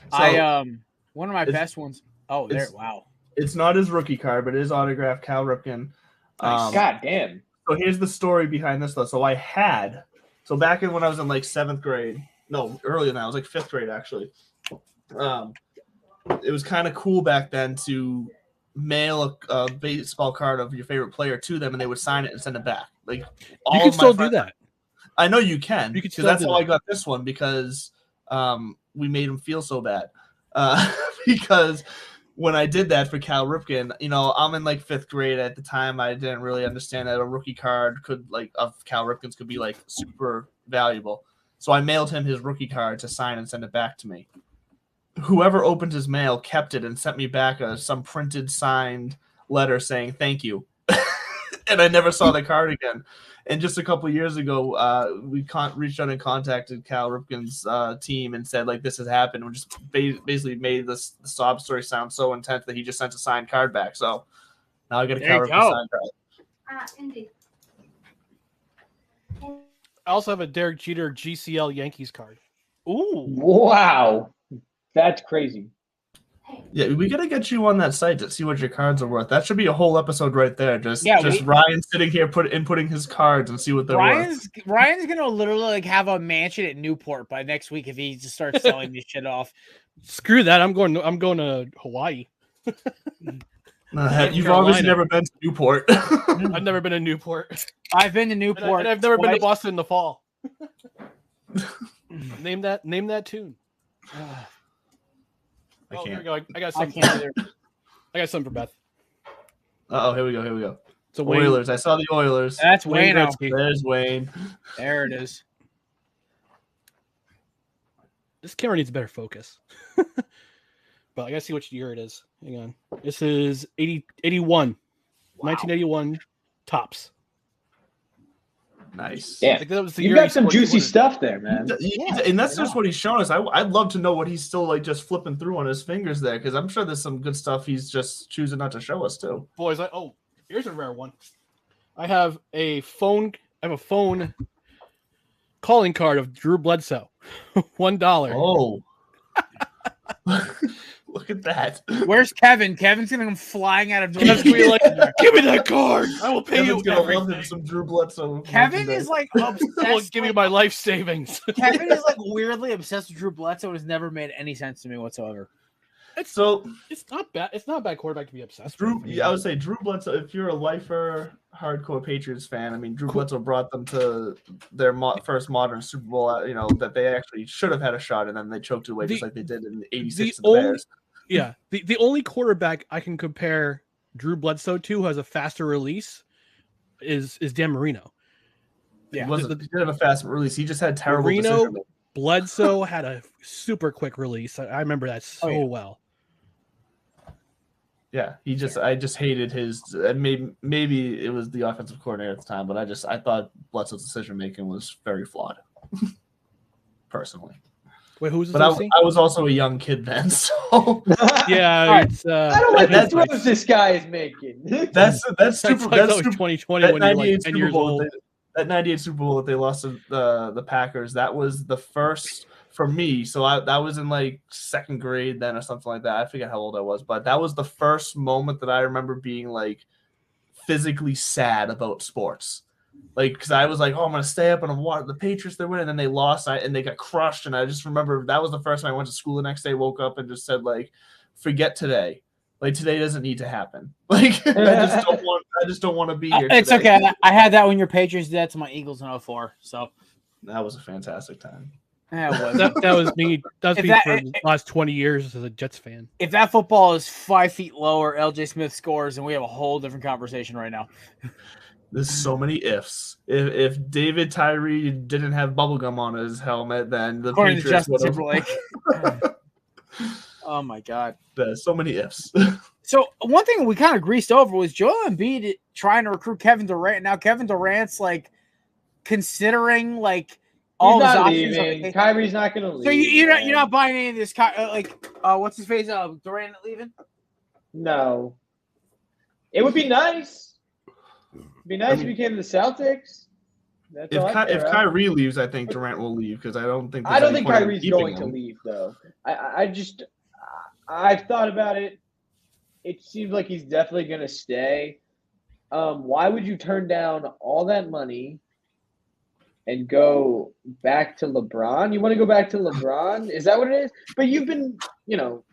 One of my best ones. Oh, there! Wow. It's not his rookie card, but it is autographed Cal Ripken. God damn. So here's the story behind this, though. So back when I was in like 7th grade, no, earlier than that, I was like 5th grade, actually. It was kind of cool back then to mail a baseball card of your favorite player to them, and they would sign it and send it back. Like you can still do that. I know you can. You can because that's how I got this one because we made him feel so bad. Because when I did that for Cal Ripken, I'm in like 5th grade at the time. I didn't really understand that a rookie card of Cal Ripken's could be like super valuable. So I mailed him his rookie card to sign and send it back to me. Whoever opened his mail kept it and sent me back some printed signed letter saying thank you. And I never saw the card again. And just a couple of years ago, we reached out and contacted Cal Ripken's team and said, this has happened. We just basically made the sob story sound so intense that he just sent a signed card back. So now I got a Cal Ripken signed card. Indeed. I also have a Derek Jeter GCL Yankees card. Ooh. Wow. That's crazy. Yeah, we got to get you on that site to see what your cards are worth. That should be a whole episode right there. Just Ryan sitting here inputting his cards and see what they're worth. Ryan's going to literally have a mansion at Newport by next week if he just starts selling this shit off. Screw that. I'm going to Hawaii. You've obviously never been to Newport. I've never been to Newport. I've been to Newport. And I've never been to Boston in the fall. Name that tune. I can't. Here we go. I got something. I got something for Beth. Here we go. So Oilers. I saw the Oilers. That's Wayne. There's Wayne. There it is. This camera needs better focus. But I gotta see which year it is. Hang on. This is 81. Wow. 1981 tops. Nice. Yeah, that was the you year got some juicy stuff there, man. And that's just what he's showing us. I'd love to know what he's still just flipping through on his fingers there, because I'm sure there's some good stuff he's just choosing not to show us too. Boys, here's a rare one. I have a phone calling card of Drew Bledsoe. $1. Oh. Look at that. Where's Kevin? Kevin's gonna come flying out of the Kevin's gonna be like, give me that card. I will pay Kevin's you. Gonna love him some Drew Bledsoe. Kevin is obsessed. I will give you my life savings. Kevin is weirdly obsessed with Drew Bledsoe. It has never made any sense to me whatsoever. It's not bad. It's not a bad quarterback to be obsessed with. I would say Drew Bledsoe. If you're a lifer, hardcore Patriots fan, Drew Bledsoe brought them to their first modern Super Bowl. That they actually should have had a shot, and then they choked it away just like they did in '86 to the Bears. Yeah, the only quarterback I can compare Drew Bledsoe to who has a faster release is Dan Marino. Yeah. He did have a fast release. He just had terrible Marino, decision making. Bledsoe had a super quick release. I remember that so well. Yeah, I just hated his. Maybe it was the offensive coordinator at the time, but I thought Bledsoe's decision making was very flawed, personally. Wait, who's this? But I was also a young kid then, so yeah, Right. it's I don't like the throws this guy is making. that's super. That's 2020 when you're like 10 years old. That 98 Super Bowl that they lost to the Packers, that was the first for me. So that was in like second grade then or something like that. I forget how old I was, but that was the first moment that I remember being like physically sad about sports. Like, because I was like, oh, I'm going to stay up and watch the Patriots, they're winning. And then they lost and they got crushed. And I just remember that was the first time I went to school the next day, woke up and just said, like, forget today. Like, today doesn't need to happen. Like, I just don't want to be here. It's today. okay. I had that when your Patriots did that to my Eagles in 2004. So that was a fantastic time. Yeah, it was. that was me. That was me for the last 20 years as a Jets fan. If that football is 5 feet lower, LJ Smith scores, and we have a whole different conversation right now. There's so many ifs. If David Tyree didn't have bubblegum on his helmet, then the According Patriots to would Justin have. Timberlake. Oh my God. There's so many ifs. So one thing we kind of greased over was Joel Embiid trying to recruit Kevin Durant. Now Kevin Durant's like considering like all He's his not options. leaving. Kyrie's not going to leave. So you're not buying any of this what's his face? Durant leaving? No. It would be nice. It'd be nice if he came to the Celtics. That's if Kyrie leaves, I think Durant will leave because I don't think. I don't think Kyrie's going to leave though. I've thought about it. It seems like he's definitely going to stay. Why would you turn down all that money and go back to LeBron? You want to go back to LeBron? Is that what it is? But you've been, him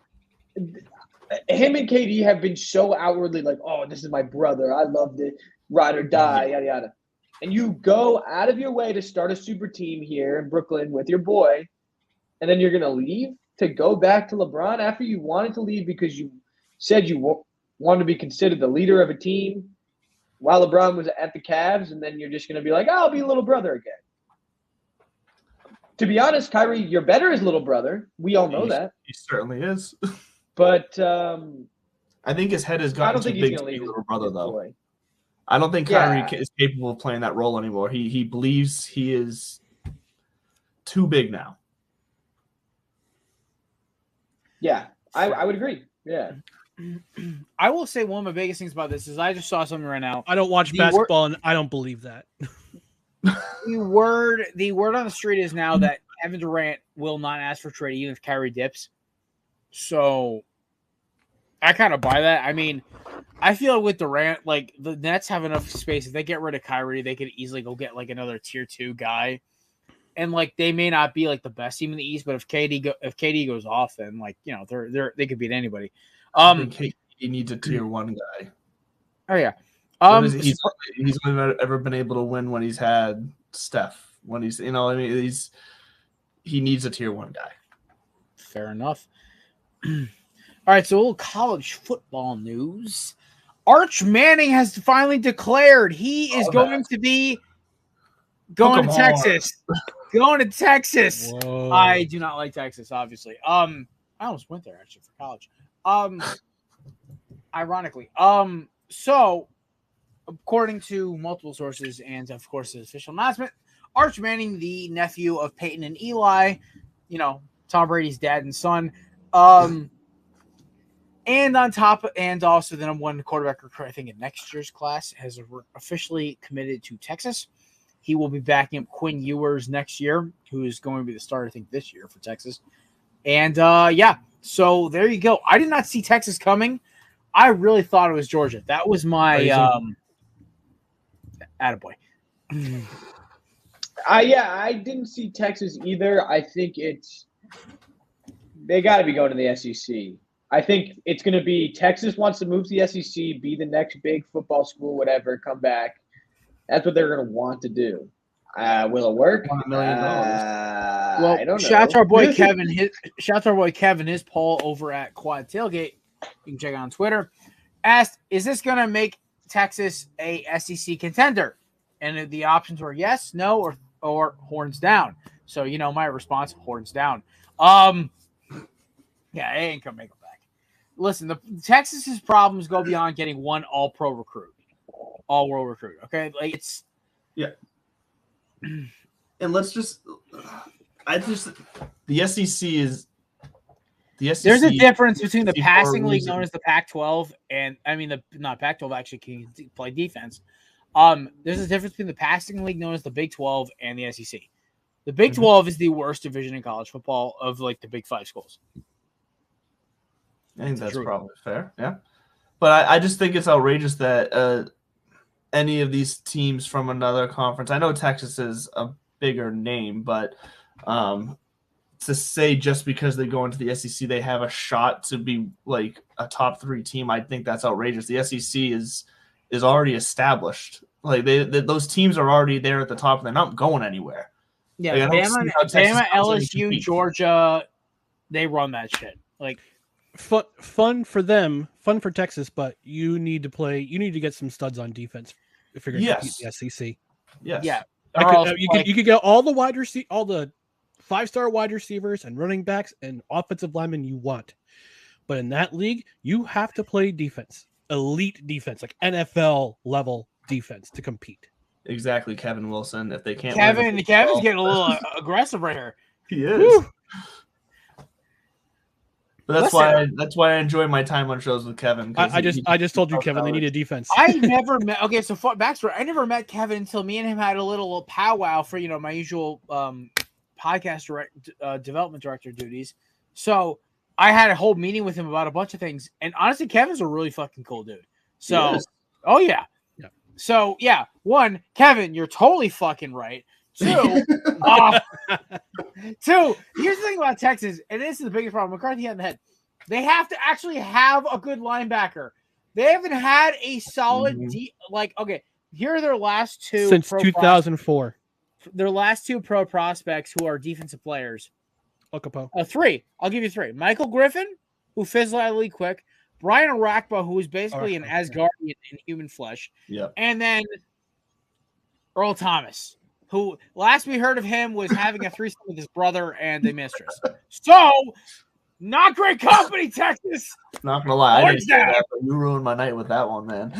and KD have been so outwardly like, oh, this is my brother. I loved it. Ride or die, yada, yada. And you go out of your way to start a super team here in Brooklyn with your boy, and then you're going to leave to go back to LeBron after you wanted to leave because you said you wanted to be considered the leader of a team while LeBron was at the Cavs, and then you're just going to be like, I'll be little brother again. To be honest, Kyrie, you're better as little brother. We all know that. He certainly is. But I think his head has gotten too big to be little brother, though. Boy. I don't think Kyrie is capable of playing that role anymore. He believes he is too big now. Yeah, I would agree. Yeah. I will say one of my biggest things about this is I just saw something right now. I don't watch basketball, and I don't believe that. The word on the street is now that Kevin Durant will not ask for trade even if Kyrie dips. So I kind of buy that. I mean, I feel with Durant, like the Nets have enough space. If they get rid of Kyrie, they could easily go get like another tier 2 guy. And like they may not be like the best team in the East, but if KD goes off, then like they could beat anybody. I think KD needs a tier 1 guy. Oh yeah. He's only ever been able to win when he's had Steph. When he's he needs a tier 1 guy. Fair enough. All right, so a little college football news. Arch Manning has finally declared he is going to be going to Texas. Going to Texas. Whoa. I do not like Texas, obviously. I almost went there actually for college. Ironically. So according to multiple sources and of course the official announcement, Arch Manning, the nephew of Peyton and Eli, Tom Brady's dad and son, and also the number 1 quarterback recruit, I think in next year's class, has officially committed to Texas. He will be backing up Quinn Ewers next year, who is going to be the starter, I think, this year for Texas. And so there you go. I did not see Texas coming. I really thought it was Georgia. That was my attaboy. I didn't see Texas either. I think they got to be going to the SEC. I think it's going to be Texas wants to move to the SEC, be the next big football school, whatever, come back. That's what they're going to want to do. Will it work? $1 million. Well, I don't know. shout out to our boy Kevin. His poll over at Quad Tailgate. You can check it on Twitter. Asked, "Is this going to make Texas a SEC contender?" And the options were yes, no, or horns down. So my response: horns down. Yeah, it ain't gonna make them back. Listen, the Texas's problems go beyond getting one all-pro recruit, all-world recruit. Okay, like it's And let's just, the SEC is the SEC. There's a difference between the for a passing league reason. known as the Pac-12 and not Pac-12 actually can play defense. There's a difference between the passing league known as the Big 12 and the SEC. The Big 12 is the worst division in college football of like the Big 5 schools. I think that's True. probably fair. Yeah. But I just think it's outrageous that any of these teams from another conference, I know Texas is a bigger name, but to say just because they go into the SEC, they have a shot to be like a top 3 team, I think that's outrageous. The SEC is already established. Like those teams are already there at the top. They're not going anywhere. Yeah, Like, I don't see how Texas Bama, comes in and LSU, competes. Georgia, they run that shit. Like Fun for them, fun for Texas, but you need to get some studs on defense if you're going to compete in the SEC. Yes. yeah, You could get all the all the 5-star wide receivers and running backs and offensive linemen you want, but in that league, you have to play defense, elite defense, like NFL level defense to compete. Exactly, Kevin Wilson. If they can't, Kevin's getting a little aggressive right here. He is. Woo. But Listen, that's why I enjoy my time on shows with Kevin. I just told you, Kevin, they need a defense. I never met. Okay, so backstory. I never met Kevin until me and him had a little powwow for my usual podcast development director duties. So I had a whole meeting with him about a bunch of things, and honestly, Kevin's a really fucking cool dude. So, oh yeah. So yeah, one, Kevin, you're totally fucking right. Two, here's the thing about Texas, and this is the biggest problem. McCarthy had in the head. They have to actually have a good linebacker. They haven't had a solid here are their last two since 2004. Their last 2 pro prospects who are defensive players. Okapo. 3. I'll give you 3. Michael Griffin, who fizzled out of the league quick. Brian Arakpo, who is basically an Asgardian in human flesh. Yep. And then Earl Thomas, who last we heard of him was having a threesome with his brother and a mistress. So, not great company, Texas. Not gonna lie, I didn't say down. that, but you ruined my night with that one, man.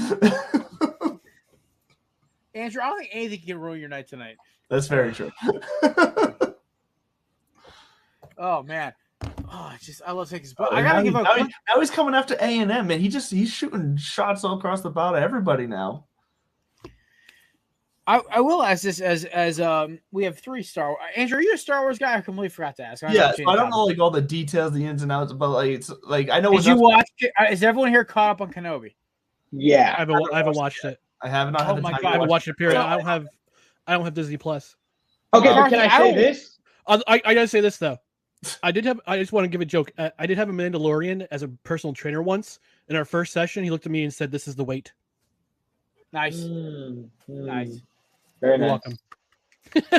Andrew, I don't think anything can ruin your night tonight. That's very true. Oh man. Oh, I love Texas. But I gotta give a quick. Now he's coming after A&M, man. He's shooting shots all across the bow to everybody now. I will ask this as we have 3 Star Wars. Andrew, are you a Star Wars guy? I completely forgot to ask. Yeah, so I don't know like all the details, the ins and outs, but like it's like I know. Did you watch it? Is everyone here caught up on Kenobi? Yeah, I haven't watched it. I have not. Oh had the my time God, I haven't to watched it. Period. I don't have Disney Plus. Okay, but can I say this? I gotta say this though. I just want to give a joke. I did have a Mandalorian as a personal trainer once. In our first session, he looked at me and said, "This is the weight." Nice, nice. Very You're nice. welcome.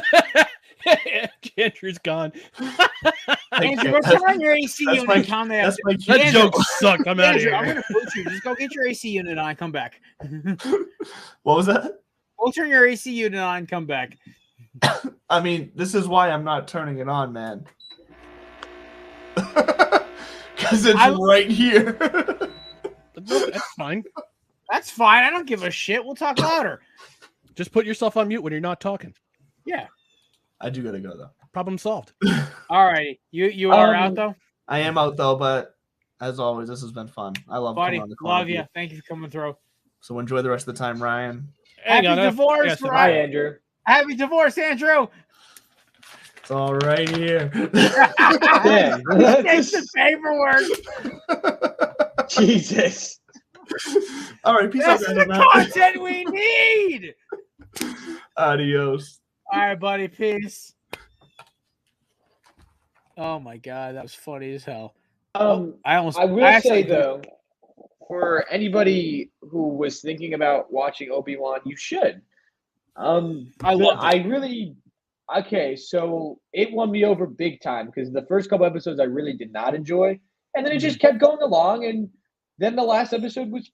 Andrew's gone. Andrew, go turn on your AC That's unit my- and come back. That's my That Andrew, joke sucked. I'm out of Andrew, I'm here. gonna boot you. Just go get your AC unit on and come back. What was that? Go turn your AC unit on and come back. I mean, this is why I'm not turning it on, man. Because it's right here. That's fine. That's fine. I don't give a shit. We'll talk louder. Just put yourself on mute when you're not talking. Yeah. I do gotta go though. Problem solved. All righty. You are out though? I am out though, but as always, this has been fun. I love Buddy, coming on the call love with you. Thank you for coming through. So enjoy the rest of the time, Ryan. Hang on, Happy divorce, yes, Hi, Ryan. Andrew. Happy divorce, Andrew. It's all right here. Yeah. Takes the paperwork. Jesus. All right, peace This out, is guys. the I'm out. content we need. Adios. All right, buddy. Peace. Oh my god, that was funny as hell. I will actually- say though, for anybody who was thinking about watching Obi-Wan, you should. loved it. Okay, so it won me over big time because the first couple episodes I really did not enjoy, and then it just kept going along, and then the last episode was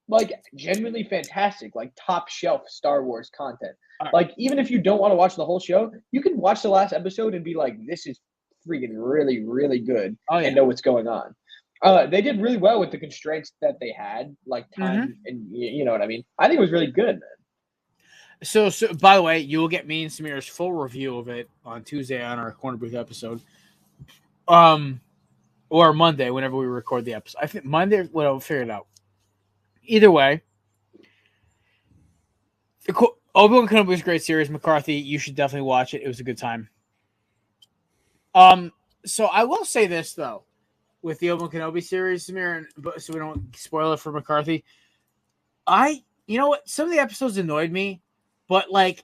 like genuinely fantastic, like top shelf Star Wars content. Like even if you don't want to watch the whole show, you can watch the last episode and be like, "This is freaking really, really good," and know what's going on. They did really well with the constraints that they had, like time, and you know what I mean. I think it was really good, man. So by the way, you will get me and Samir's full review of it on Tuesday on our Corner Booth episode. Or Monday, whenever we record the episode. I think Monday, well, we'll figure it out. Either way, Obi-Wan Kenobi was a great series. McCarthy, you should definitely watch it. It was a good time. So I will say this though, with the Obi-Wan Kenobi series, Samir, so we don't spoil it for McCarthy. You know what? Some of the episodes annoyed me, but like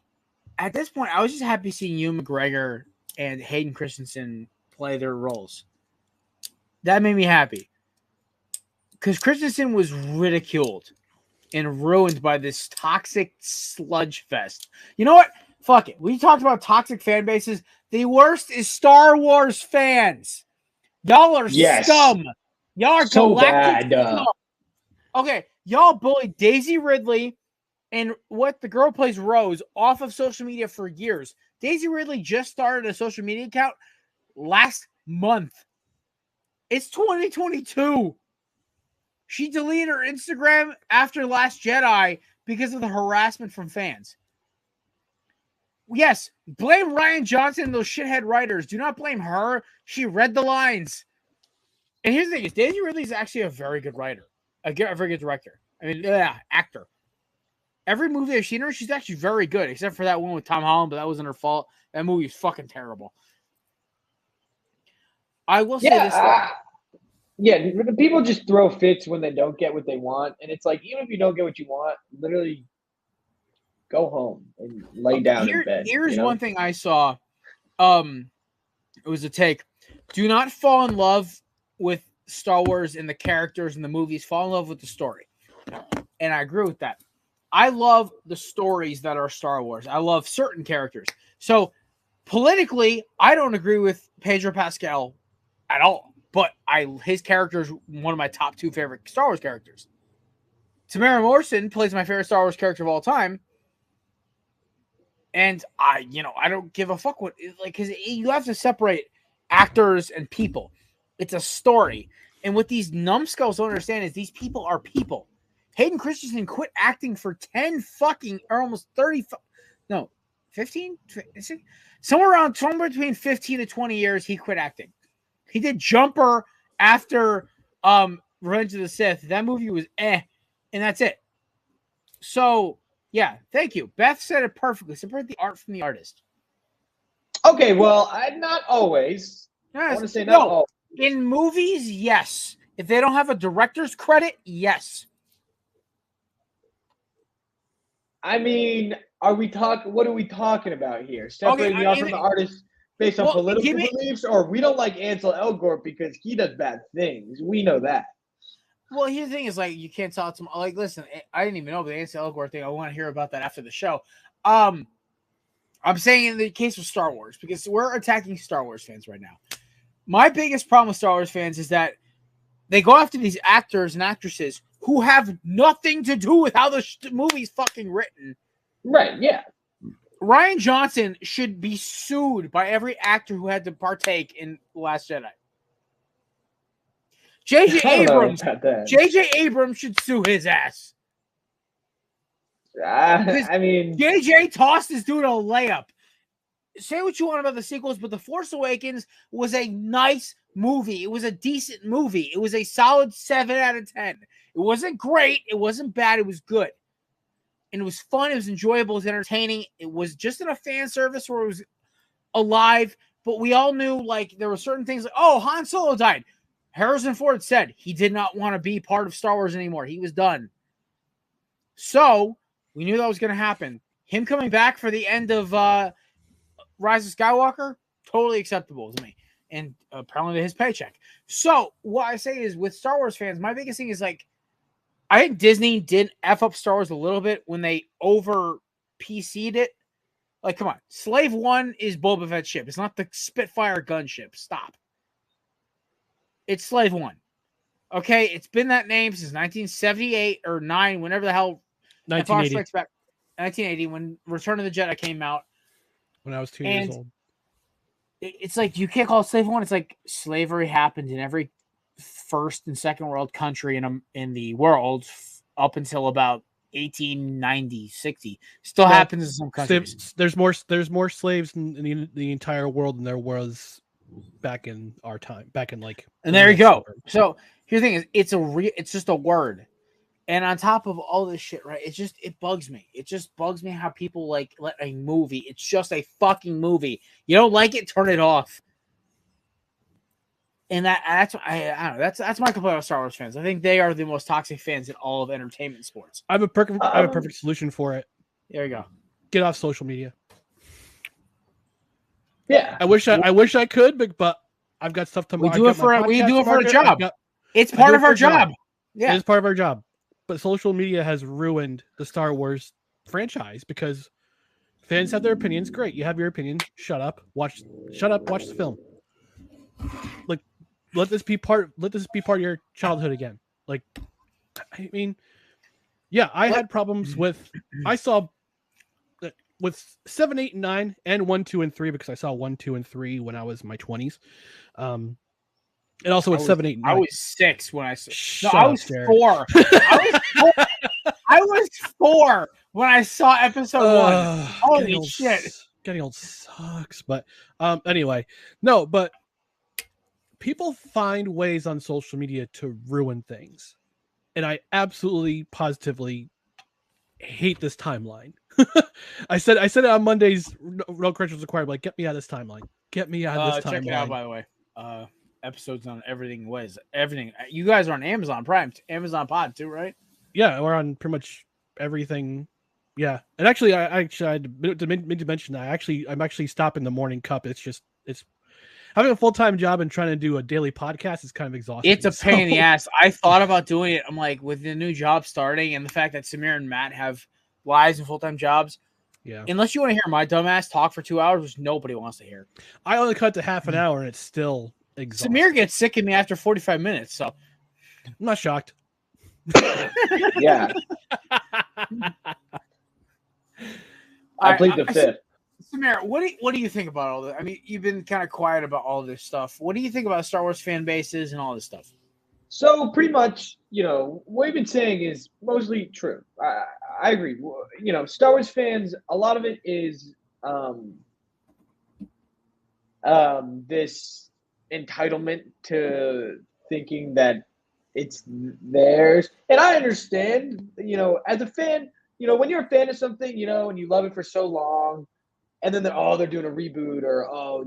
at this point, I was just happy seeing Ewan McGregor and Hayden Christensen play their roles. That made me happy because Christensen was ridiculed and ruined by this toxic sludge fest. You know what? Fuck it. We talked about toxic fan bases. The worst is Star Wars fans. Y'all are scum. Y'all are so galactic bad. scum. Okay, y'all bullied Daisy Ridley and what the girl plays Rose off of social media for years. Daisy Ridley just started a social media account last month. It's 2022. She deleted her Instagram after Last Jedi because of the harassment from fans. Yes, blame Ryan Johnson and those shithead writers. Do not blame her. She read the lines. And here's the thing: is Daisy Ridley is actually a very good writer, a very good director. I mean, actor. Every movie I've seen her, she's actually very good, except for that one with Tom Holland, but that wasn't her fault. That movie is fucking terrible. I will say this. People just throw fits when they don't get what they want, and it's like even if you don't get what you want, literally go home and lay down in bed. Here's one thing I saw. It was a take. Do not fall in love with Star Wars and the characters and the movies. Fall in love with the story, and I agree with that. I love the stories that are Star Wars. I love certain characters. So politically, I don't agree with Pedro Pascal at all. But his character is one of my top 2 favorite Star Wars characters. Tamara Morrison plays my favorite Star Wars character of all time. And I don't give a fuck because you have to separate actors and people. It's a story. And what these numbskulls don't understand is these people are people. Hayden Christensen quit acting for 10 fucking, or almost 30, 15? Somewhere between 15 to 20 years, he quit acting. He did Jumper after Revenge of the Sith. That movie was and that's it. So, yeah, thank you. Beth said it perfectly. Separate the art from the artist. Okay, well, not always. Yes. I want to say not always. In movies, yes. If they don't have a director's credit, yes. I mean, what are we talking about here? Separating the art from the artist based on political beliefs, or we don't like Ansel Elgort because he does bad things. We know that. Well, here's the thing is, like, you can't tell it to like, listen, I didn't even know the Ansel Elgort thing. I want to hear about that after the show. I'm saying in the case of Star Wars, because we're attacking Star Wars fans right now. My biggest problem with Star Wars fans is that they go after these actors and actresses who have nothing to do with how the movie's fucking written. Right, yeah. Ryan Johnson should be sued by every actor who had to partake in The Last Jedi. J.J. Abrams should sue his ass. I mean, J.J. tossed this dude a layup. Say what you want about the sequels, but The Force Awakens was a nice movie. It was a decent movie. It was a solid 7 out of 10. It wasn't great. It wasn't bad. It was good. And it was fun. It was enjoyable. It was entertaining. It was just in a fan service where it was alive. But we all knew, like, there were certain things like, oh, Han Solo died. Harrison Ford said he did not want to be part of Star Wars anymore. He was done. So we knew that was going to happen. Him coming back for the end of Rise of Skywalker, totally acceptable to me. And apparently his paycheck. So what I say is with Star Wars fans, my biggest thing is, like, I think Disney did F up Star Wars a little bit when they PC'd it. Like, come on. Slave 1 is Boba Fett's ship. It's not the Spitfire gunship. Stop. It's Slave 1. Okay, it's been that name since 1978 or 9, whenever the hell 1980. 1980, when Return of the Jedi came out. When I was 2 years And old. it's like, you can't call it Slave 1. It's like slavery happened in every first and second world country in the world up until about 1890, 60. Still happens in some countries. There's more slaves in the entire world than there was back in our time. Back in like. And there you go. So here's the thing: is it's just a word. And on top of all this shit, right? It bugs me. It just bugs me how people like let a movie. It's just a fucking movie. You don't like it, turn it off. And that's I don't know. That's my complaint with Star Wars fans. I think they are the most toxic fans in all of entertainment sports. I have a perfect solution for it. There you go. Get off social media. Yeah. I wish I could, but I've got stuff to. We do it for a job. It's part of our job. Yeah, it is part of our job. But social media has ruined the Star Wars franchise because fans have their opinions. Great, you have your opinion. Shut up. Watch the film. Like, let this be part of your childhood again. Like, I mean, yeah, I had problems with. I saw with 7, 8, and 9, and 1, 2, and 3 because I saw 1, 2, and 3 when I was in my 20s. And also with 7, 8, and 9. I was 6 when I saw. No, I was 4. I was 4 when I saw episode 1. Holy shit! Getting old sucks. But anyway, no, but people find ways on social media to ruin things, and I absolutely, positively hate this timeline. I said it on Monday's No Corrections Required. Like, get me out of this timeline. Get me out of this timeline. Check it out, by the way. Episodes on everything. Everything. You guys are on Amazon Prime, Amazon Pod too, right? Yeah, we're on pretty much everything. Yeah, and actually, I meant to mention that. I'm actually stopping the morning cup. It's having a full-time job and trying to do a daily podcast is kind of exhausting. It's a pain in the ass. I thought about doing it. I'm like, with the new job starting and the fact that Samir and Matt have lives and full-time jobs. Yeah. Unless you want to hear my dumbass talk for 2 hours, which nobody wants to hear. I only cut to half an hour and it's still exhausting. Samir gets sick of me after 45 minutes, so I'm not shocked. Yeah. I plead the fifth. Samir, what do you think about all this? I mean, you've been kind of quiet about all this stuff. What do you think about Star Wars fan bases and all this stuff? So pretty much, what you've been saying is mostly true. I agree. Star Wars fans, a lot of it is this entitlement to thinking that it's theirs. And I understand, as a fan, when you're a fan of something, and you love it for so long, and then they're doing a reboot or,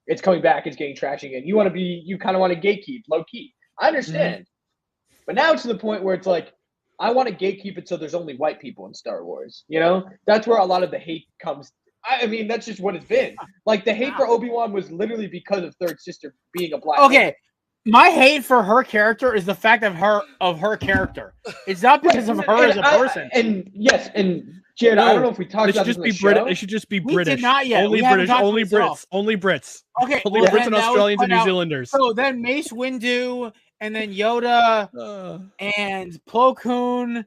it's coming back, it's getting traction again. You kind of want to gatekeep low key. I understand. Mm-hmm. But now it's to the point where it's like, I want to gatekeep it so there's only white people in Star Wars. That's where a lot of the hate comes. I mean, that's just what it's been. Like, the hate for Obi-Wan was literally because of Third Sister being a black woman. My hate for her character is the fact of her character. It's not because of her as a person. And Jared, I don't know if we talked about this in the show. It should just be British. Did not yet. Only British. Only Brits. Only Brits. Okay. Only Brits and Australians and New Zealanders. So then Mace Windu and then Yoda and Plo Koon.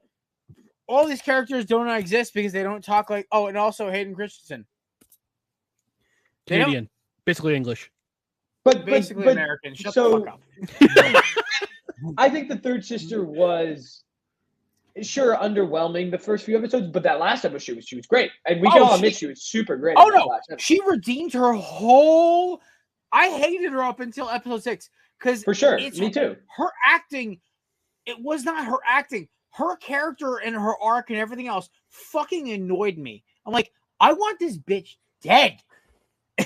All these characters don't exist because they don't talk like. Oh, and also Hayden Christensen. Canadian, basically English. But basically American. Shut the fuck up. I think the Third Sister was sure underwhelming the first few episodes, but that last episode she was great, and we can all admit she was super great. Oh no, she redeemed her whole. I hated her up until episode 6 because for sure, me too. Her acting, it was not her acting. Her character and her arc and everything else fucking annoyed me. I'm like, I want this bitch dead.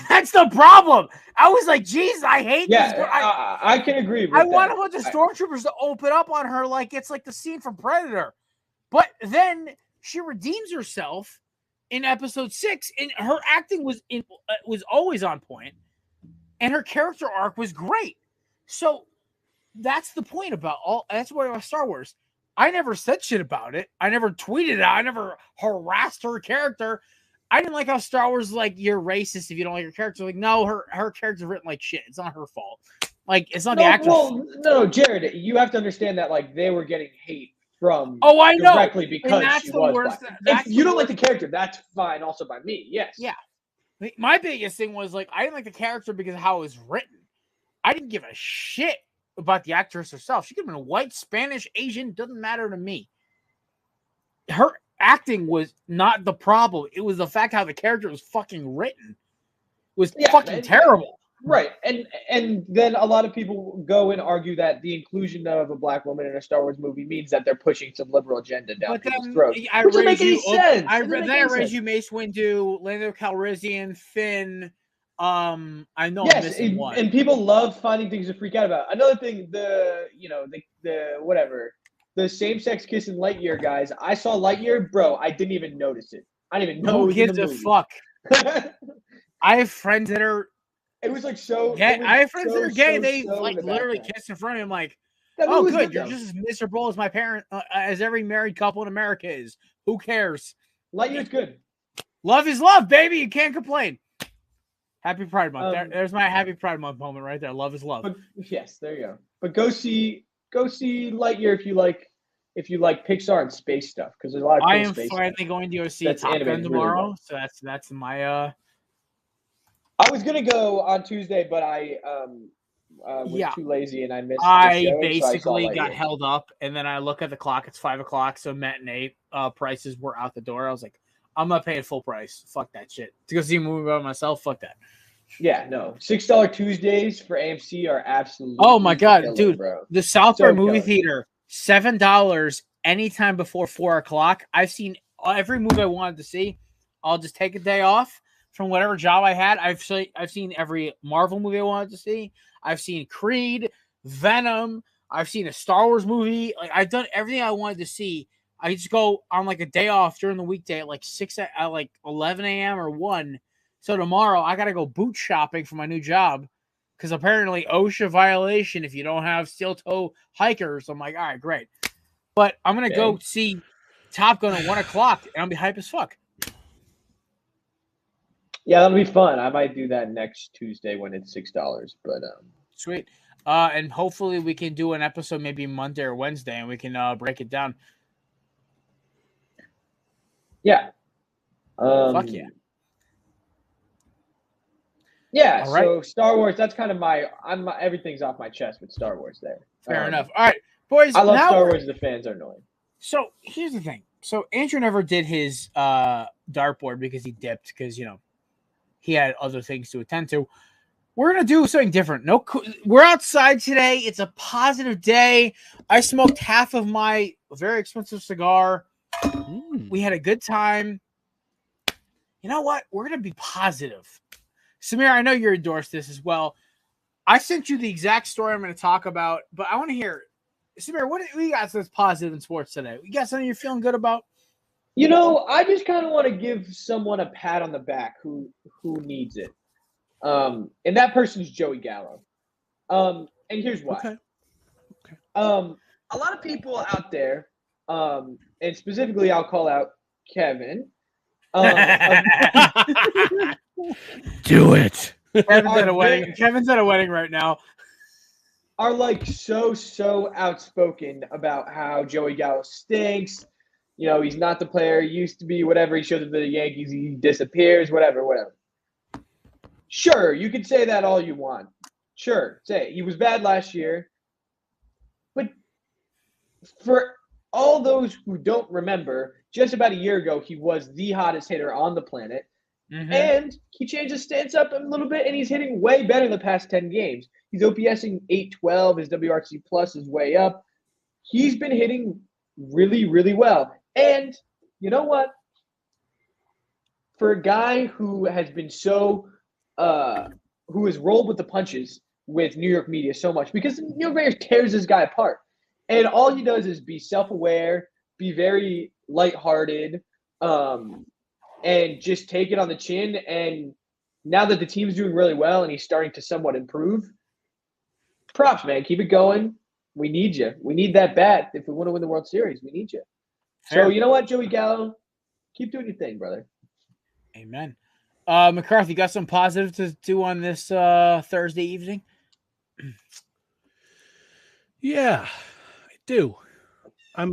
That's the problem. I was like, geez, I hate this. I can agree with I want a bunch of stormtroopers to open up on her like it's like the scene from Predator. But then she redeems herself in episode 6, and her acting was always on point, and her character arc was great. So that's the point about all. That's what about Star Wars. I never said shit about it. I never tweeted it. I never harassed her character. I didn't like how Star Wars is like, you're racist if you don't like your character. Like, no, her character's written like shit. It's not her fault. Like, it's not the actor's fault. No, Jared, you have to understand that like they were getting hate from I know directly because she was worst, black. If you don't like the character, that's fine also by me. Yes. Yeah. My biggest thing was like I didn't like the character because of how it was written. I didn't give a shit about the actress herself. She could have been a white, Spanish, Asian, doesn't matter to me. Her acting was not the problem. It was the fact how the character was fucking written. It was fucking terrible. Right. And then a lot of people go and argue that the inclusion of a black woman in a Star Wars movie means that they're pushing some liberal agenda down people's throats. Which doesn't make any sense. I raised you Mace Windu, Lando Calrissian, Finn. I know I'm missing one. And people love finding things to freak out about. Another thing, the same-sex kiss in Lightyear, guys. I saw Lightyear, bro. I didn't even notice it. I didn't even know. Who gives a fuck? I have friends that are. It was like so. Yeah, I have friends that are gay. They like literally kiss in front of me. I'm like, oh, good. You're just as miserable as my parent, as every married couple in America is. Who cares? Lightyear's good. Love is love, baby. You can't complain. Happy Pride Month. There's my Happy Pride Month moment right there. Love is love. But, yes, there you go. But go see Lightyear if you like Pixar and space stuff because there's a lot of. I am finally going to go see Top Gun tomorrow, so that's my. I was gonna go on Tuesday, but I was too lazy and I missed. Basically got held up, and then I look at the clock. It's 5:00, so matinee prices were out the door. I was like, I'm not paying full price. Fuck that shit. To go see a movie by myself, fuck that. Yeah, no. $6 Tuesdays for AMC are absolutely. Oh my god, killer, dude! Bro. The South Park movie theater, $7 anytime before 4:00. I've seen every movie I wanted to see. I'll just take a day off from whatever job I had. I've seen every Marvel movie I wanted to see. I've seen Creed, Venom. I've seen a Star Wars movie. Like I've done everything I wanted to see. I just go on like a day off during the weekday at like 11 a.m. or 1. So tomorrow I gotta go boot shopping for my new job because apparently OSHA violation if you don't have steel toe hikers. I'm like, all right, great. But I'm gonna go see Top Gun at 1:00 and I'll be hype as fuck. Yeah, that'll be fun. I might do that next Tuesday when it's $6. But sweet. And hopefully we can do an episode maybe Monday or Wednesday and we can break it down. Yeah. Fuck yeah. Yeah, all right. So Star Wars, that's kind of everything's off my chest with Star Wars there. Fair enough. All right, boys. I love Star Wars. The fans are annoying. So here's the thing. So Andrew never did his dartboard because he dipped because, he had other things to attend to. We're going to do something different. We're outside today. It's a positive day. I smoked half of my very expensive cigar. We had a good time. You know what? We're going to be positive. Samir, I know you endorsed this as well. I sent you the exact story I'm going to talk about, but I want to hear, Samir, what do you got that's positive in sports today? You got something you're feeling good about? I just kind of want to give someone a pat on the back who needs it. And that person's Joey Gallo. And here's why. Okay. A lot of people out there, and specifically I'll call out Kevin. Do it. Kevin's at a wedding. Kevin's at a wedding right now. Are like so outspoken about how Joey Gallo stinks. He's not the player he used to be, whatever. He shows up to the Yankees, he disappears, whatever. Sure, you can say that all you want. Sure, say it. He was bad last year. But for all those who don't remember, just about a year ago, he was the hottest hitter on the planet. Mm-hmm. And he changed his stance up a little bit, and he's hitting way better in the past 10 games. He's OPSing 812. His WRC plus is way up. He's been hitting really, really well. And you know what? For a guy who has been who has rolled with the punches with New York media so much, because New York media tears this guy apart. And all he does is be self-aware, be very lighthearted, and just take it on the chin. And now that the team's doing really well and he's starting to somewhat improve, props, man. Keep it going. We need you. We need that bat if we want to win the World Series. We need you. Fair. So you know what, Joey Gallo? Keep doing your thing, brother. Amen. McCarthy, got some positive to do on this Thursday evening? Yeah, I do. I'm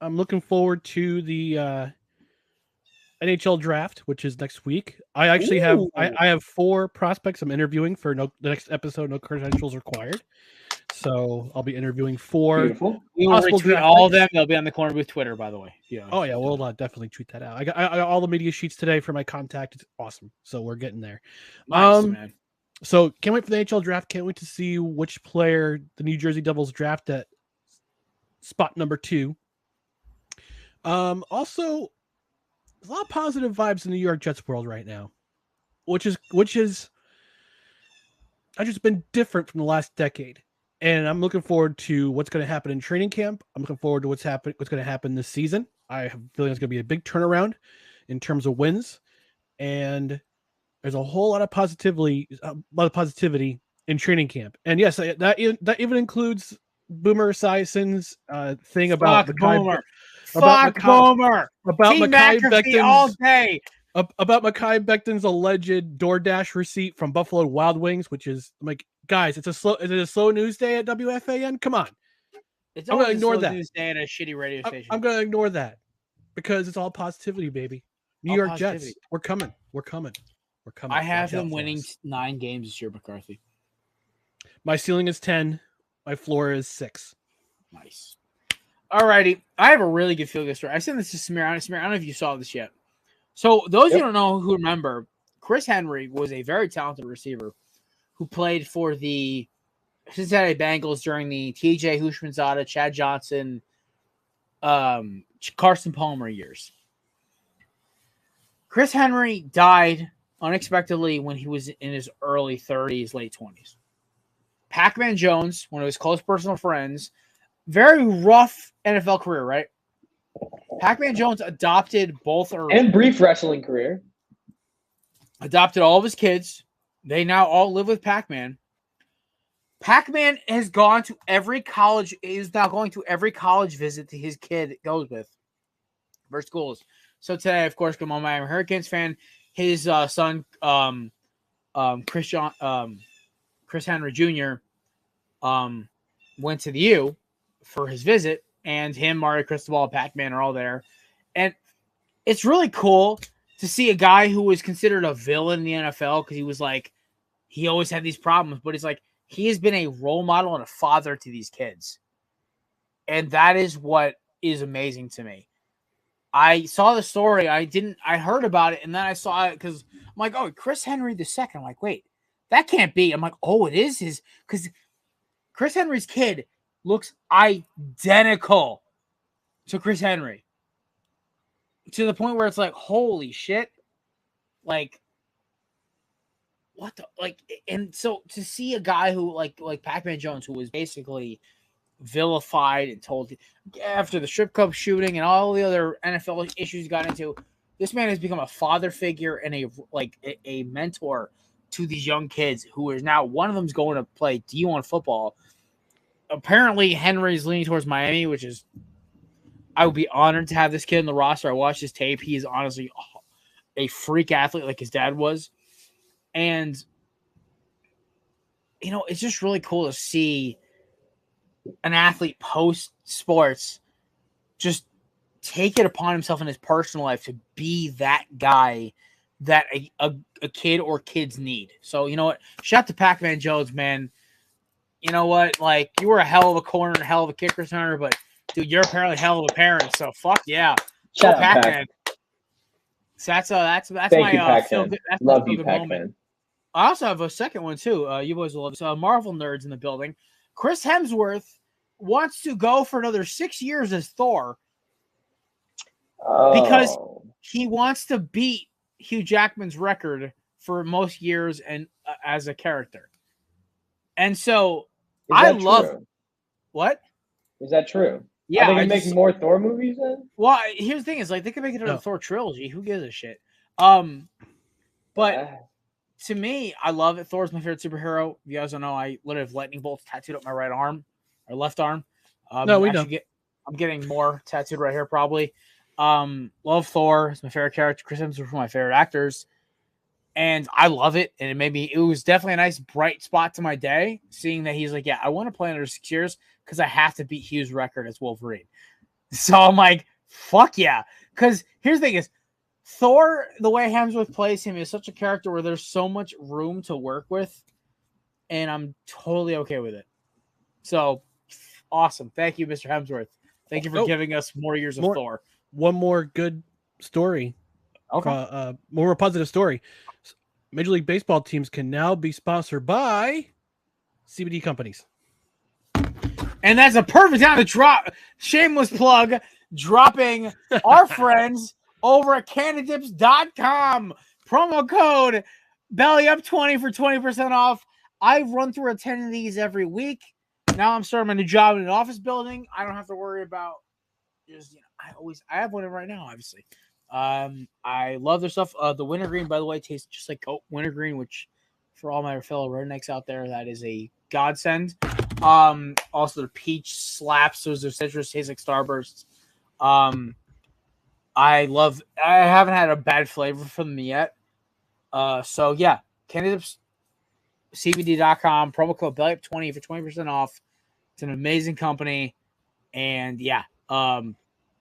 looking forward to the NHL draft, which is next week. I actually have I have 4 prospects I'm interviewing for the next episode. No credentials required. So I'll be interviewing 4. Beautiful. We will Possible retweet draft all of picks. them. They'll be on the corner booth Twitter, by the way. Yeah. Oh yeah, we'll definitely tweet that out. I got all the media sheets today for my contact. It's awesome. So we're getting there. Nice, man. So can't wait for the NHL draft. Can't wait to see which player the New Jersey Devils draft at spot number 2. Also, a lot of positive vibes in the New York Jets world right now, which is I've just been different from the last decade. And I'm looking forward to what's going to happen in training camp. I'm looking forward to what's going to happen this season. I have a feeling it's going to be a big turnaround in terms of wins, and there's a whole lot of positivity in training camp. And yes, that even includes Boomer Esiason's thing about Boomer. About Boomer. Team Mekhi McAfee all Becton's day. about Mekhi Becton's alleged DoorDash receipt from Buffalo Wild Wings, which is like, guys, is it a slow news day at WFAN? Come on. It's I'm gonna always ignore a slow that. news day at a shitty radio station. I'm gonna ignore that because it's all positivity, baby. New All York positivity. Jets, we're coming. I have Watch out them for winning us. 9 games this year, McCarthy. My ceiling is 10. My floor is 6. Nice. Alrighty. I have a really good feel good story. I sent this to Samir. Samir, I don't know if you saw this yet. So those who don't know, who remember, Chris Henry was a very talented receiver who played for the Cincinnati Bengals during the TJ Hushmanzada, Chad Johnson, Carson Palmer years. Chris Henry died unexpectedly when he was in his early 30s, late 20s. Pac-Man Jones, one of his close personal friends, very rough NFL career, right? Pac-Man Jones adopted and brief wrestling career. Adopted all of his kids. They now all live with Pac-Man. Pac-Man has gone to every college. Is now going to every college visit that his kid goes with for schools. So today, of course, I'm a Miami Hurricanes fan. His son, Chris Henry Jr., went to the U for his visit, and him, Mario Cristobal, Pac-Man are all there. And it's really cool to see a guy who was considered a villain in the NFL because he was like, he always had these problems, but it's like he has been a role model and a father to these kids. And that is what is amazing to me. I saw the story. I heard about it, and then I saw it because I'm like, oh, Chris Henry II. I'm like, wait, that can't be. I'm like, oh, it is his, because Chris Henry's kid looks identical to Chris Henry. To the point where it's like, holy shit. Like, what the, like, and so to see a guy who, like Pac-Man Jones, who was basically vilified and told after the strip club shooting and all the other NFL issues he got into, this man has become a father figure and a mentor to these young kids who is now, one of them's going to play D1 football. Apparently Henry's leaning towards Miami, which is, I would be honored to have this kid in the roster. I watched his tape. He is honestly a freak athlete like his dad was. And, you know, it's just really cool to see an athlete post sports just take it upon himself in his personal life to be that guy that a kid or kids need. So, you know what? Shout out to Pac-Man Jones, man. You know what? Like, you were a hell of a corner and a hell of a kick returner, but dude, you're apparently a hell of a parent. So fuck yeah. Shout out, Pac-Man. So that's Thank my you, Pac-Man. feel good. That's Love my you, feel good Pac-Man. moment. I also have a second one too. You boys will love this. Marvel nerds in the building. Chris Hemsworth wants to go for another 6 years as Thor because he wants to beat Hugh Jackman's record for most years and as a character. And so I love what? Is that true? Yeah, are they making more Thor movies then? Well, here's the thing: is like they could make it another Thor trilogy. Who gives a shit? But to me, I love it. Thor's my favorite superhero. If you guys don't know, I literally have lightning bolts tattooed up my right arm. or left arm. No, we know. I'm getting more tattooed right here, probably. Love Thor. It's my favorite character. Chris Hemsworth is one of my favorite actors. And I love it. And it was definitely a nice bright spot to my day, seeing that he's like, yeah, I want to play under 6 years because I have to beat Hugh's record as Wolverine. So I'm like, fuck yeah. Because here's the thing is, Thor, the way Hemsworth plays him, is such a character where there's so much room to work with. And I'm totally okay with it. So awesome. Thank you, Mr. Hemsworth. Thank you for giving us more years of Thor. One more good story. Okay. More positive story. Major League Baseball teams can now be sponsored by CBD companies. And that's a perfect time to drop shameless plug, dropping our friends over at candidips.com. Promo code BELLYUP20 for 20% off. I run through a 10 of these every week. Now I'm starting my new job in an office building. I don't have to worry about just, I have one right now, obviously. I love their stuff. The wintergreen, by the way, tastes just like wintergreen, which for all my fellow rednecks out there, that is a godsend. Also the peach slaps, those are citrus, tastes like Starbursts. I haven't had a bad flavor from them yet. So yeah, Candidips CBD.com, promo code BELLYUP20 for 20% off. It's an amazing company, and yeah, Made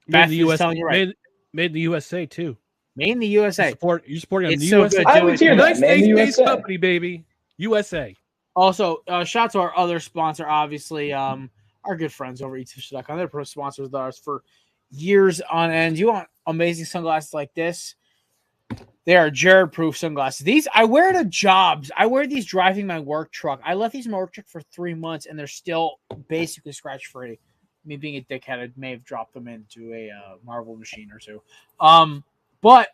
in the USA, telling you right. Made in the USA too. Made in the USA. You're supporting them. It's so USA. good. I would hear that. Nice based company, baby. USA. Also, shout out to our other sponsor, obviously, our good friends over at eatsfish.com. They're pro sponsors of ours for years on end. You want amazing sunglasses like this? They are Jared-proof sunglasses. These I wear to jobs. I wear these driving my work truck. I left these in my work truck for 3 months, and they're still basically scratch-free. Me being a dickhead, I may have dropped them into a Marvel machine or two. But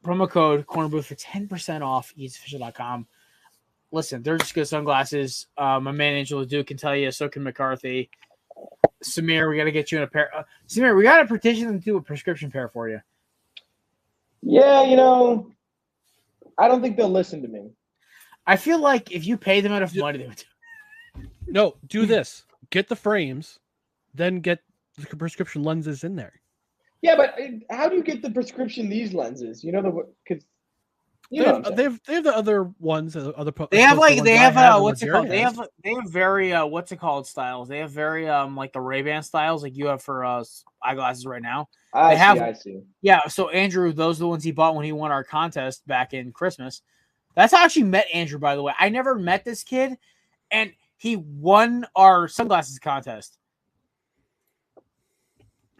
promo code Corner Booth for 10% off eatsfish.com. Listen, they're just good sunglasses. My man Angela Duke can tell you, so can McCarthy. Samir, we got to get you in a pair. Samir, we got to petition them to do a prescription pair for you. Yeah, I don't think they'll listen to me. I feel like if you pay them enough money, they would do. No, do this. Get the frames, then get the prescription lenses in there. Yeah, but how do you get the prescription these lenses? They have the other ones. They have what's it called? They have very what's it called styles. They have very like the Ray-Ban styles like you have for eyeglasses right now. I see. Yeah, so Andrew, those are the ones he bought when he won our contest back in Christmas. That's how I actually met Andrew, by the way. I never met this kid, and he won our sunglasses contest.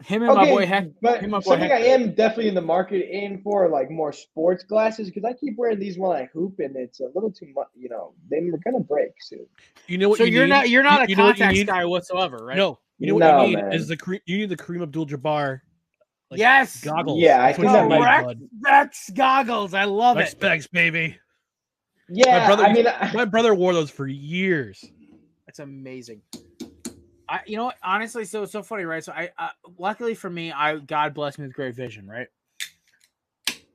Him and my boy Heck. But something I am definitely in the market for like more sports glasses because I keep wearing these when I hoop and it's a little too much. They're gonna break soon. You know what? So you're not a contacts guy whatsoever, right? No. You know what you need is you need the Kareem Abdul-Jabbar. Yes. Goggles. Yeah, I think that might. Rex goggles. I love it. Specs, baby. Yeah, my brother wore those for years. That's amazing. You know what? Honestly, so it's so funny, right? So I luckily for me, God bless me with great vision, right?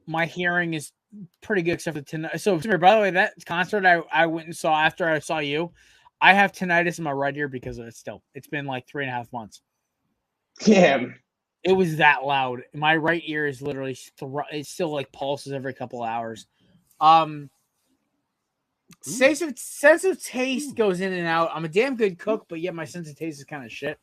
My hearing is pretty good except for tonight. So by the way, that concert I went and saw after I saw you, I have tinnitus in my right ear because of it still. It's been like 3.5 months. Damn. It was that loud. My right ear is literally it still like pulses every couple of hours. Sense of taste goes in and out. I'm a damn good cook, but yet my sense of taste is kind of shit.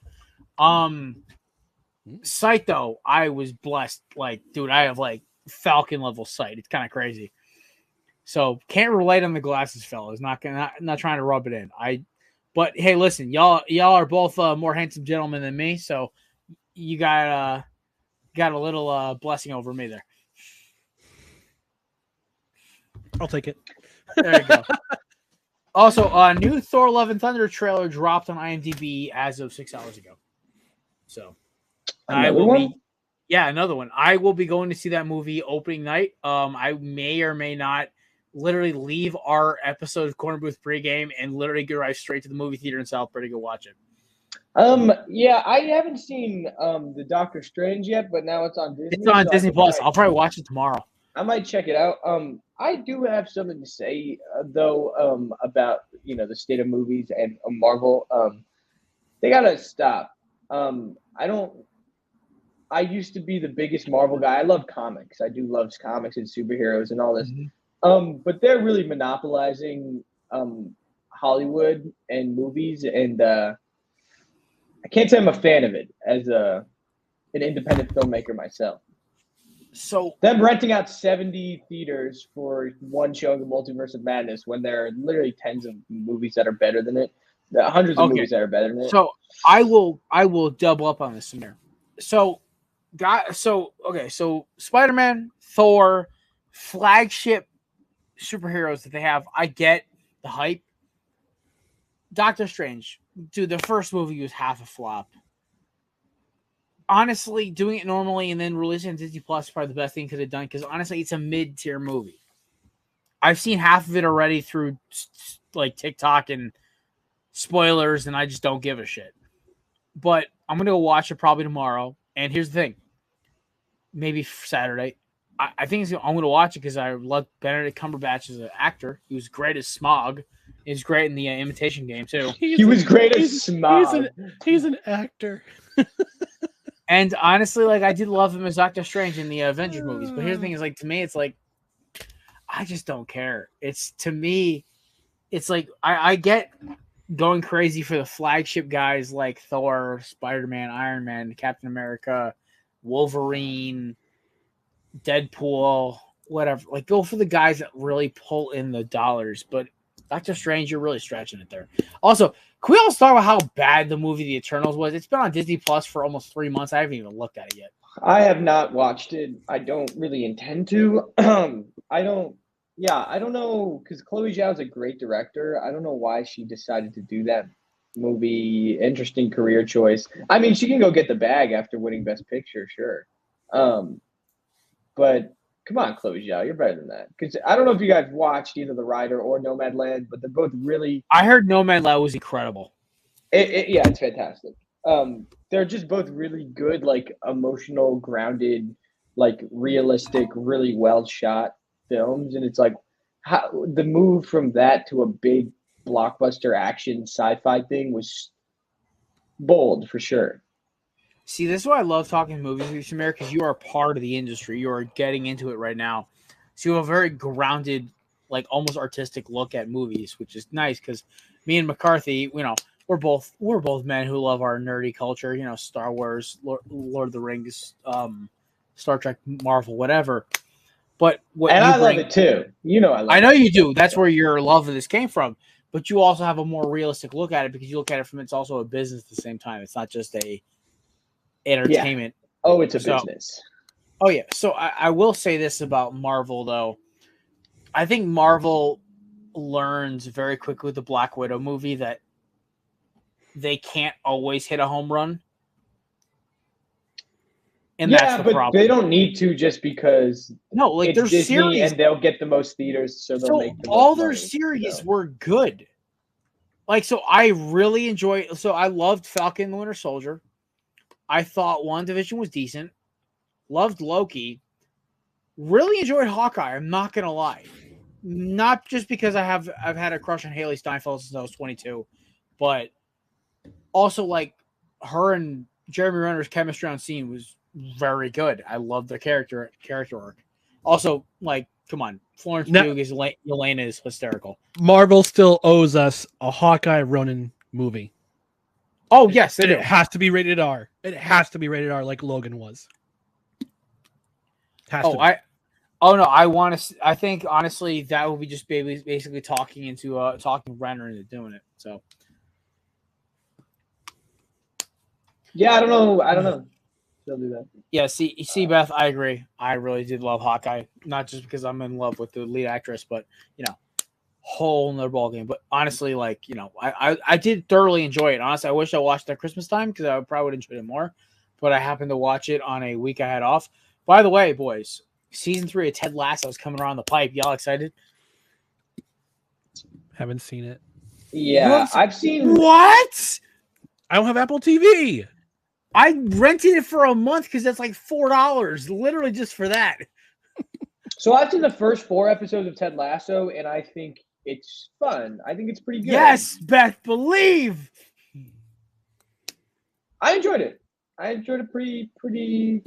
Sight though, I was blessed. Like, dude, I have like Falcon level sight. It's kind of crazy. So can't relate on the glasses, fellas. Not trying to rub it in. But hey, listen, y'all are both more handsome gentlemen than me, so you got a little blessing over me there. I'll take it. There you go. Also, a new Thor: Love and Thunder trailer dropped on IMDb as of 6 hours ago. So, another one. I will be going to see that movie opening night. I may or may not literally leave our episode of Corner Booth pregame and literally go right straight to the movie theater in Southbury to go watch it. Yeah, I haven't seen the Doctor Strange yet, but now it's on Disney. It's on Disney Plus. I'll probably watch it tomorrow. I might check it out. I do have something to say though. About the state of movies and Marvel. They gotta stop. I don't. I used to be the biggest Marvel guy. I love comics. I do love comics and superheroes and all this. But they're really monopolizing Hollywood and movies, and I can't say I'm a fan of it as an independent filmmaker myself. So Them renting out 70 theaters for one showing of Multiverse of Madness when there are literally tens of movies that are better than it, hundreds of movies that are better than it. So I will double up on this some here. So Spider-Man, Thor, flagship superheroes that they have. I get the hype. Doctor Strange, dude, the first movie was half a flop. Honestly, doing it normally and then releasing it on Disney Plus is probably the best thing could have done because honestly, it's a mid-tier movie. I've seen half of it already through like TikTok and spoilers, and I just don't give a shit. But I'm gonna go watch it probably tomorrow. And here's the thing: maybe Saturday. I think I'm gonna watch it because I love Benedict Cumberbatch as an actor. He was great as Smog. He was great in the Imitation Game too. He was great as Smog. He's an actor. And honestly, like I did love him as Doctor Strange in the Avengers movies. But here's the thing: is like to me, it's like I just don't care. It's to me, it's like I get going crazy for the flagship guys like Thor, Spider-Man, Iron Man, Captain America, Wolverine, Deadpool, whatever. Like go for the guys that really pull in the dollars. But Doctor Strange, you're really stretching it there. Also, can we also talk about how bad the movie The Eternals was? It's been on Disney Plus for almost 3 months. I haven't even looked at it yet. I have not watched it. I don't really intend to. I don't know, because Chloe Zhao is a great director. I don't know why she decided to do that movie. Interesting career choice. I mean, she can go get the bag after winning Best Picture, sure. But come on, Chloe Zhao, you're better than that. Because I don't know if you guys watched either The Rider or Nomadland, but they're both really. I heard Nomadland was incredible. Yeah, it's fantastic. They're just both really good, like emotional, grounded, like realistic, really well shot films, and it's like how the move from that to a big blockbuster action sci-fi thing was bold for sure. See, this is why I love talking movies with you, Samir, because you are part of the industry. You are getting into it right now. So you have a very grounded, like almost artistic look at movies, which is nice because me and McCarthy, we're both men who love our nerdy culture, Star Wars, Lord of the Rings, Star Trek, Marvel, whatever. But I love it too. I know you do. That's where your love of this came from. But you also have a more realistic look at it because you look at it from it's also a business at the same time. It's not just a entertainment. Yeah. Oh, it's a business. Oh yeah. So I will say this about Marvel though. I think Marvel learns very quickly with the Black Widow movie that they can't always hit a home run. And that's the problem. They don't need to just because their Disney series and they'll get the most theaters, so they'll make the most all their money, series were good. Like I really enjoy. So I loved Falcon and the Winter Soldier. I thought WandaVision was decent. Loved Loki. Really enjoyed Hawkeye. I'm not gonna lie. Not just because I've had a crush on Haley Steinfeld since I was 22, but also like her and Jeremy Renner's chemistry on scene was very good. I love their character arc. Also, like, come on, Florence Pugh as Yelena is hysterical. Marvel still owes us a Hawkeye Ronin movie. Oh yes, it has to be rated R. It has to be rated R, like Logan was. I think honestly that would be just basically talking Renner into doing it. So yeah, I don't know. They'll do that. Yeah, see, Beth, I agree. I really did love Hawkeye, not just because I'm in love with the lead actress, but whole nother ball game. But honestly, like I did thoroughly enjoy it. Honestly, I wish I watched it at Christmas time because I probably would enjoy it more. But I happened to watch it on a week I had off. By the way, boys, season 3 of Ted Lasso is coming around the pipe. Y'all excited? Haven't seen it. Yeah, I've seen. What? I don't have Apple TV. I rented it for a month because that's like $4, literally just for that. So I've seen the first 4 episodes of Ted Lasso, and I think it's fun. I think it's pretty good. Yes, Beth, believe. I enjoyed it. I enjoyed it pretty.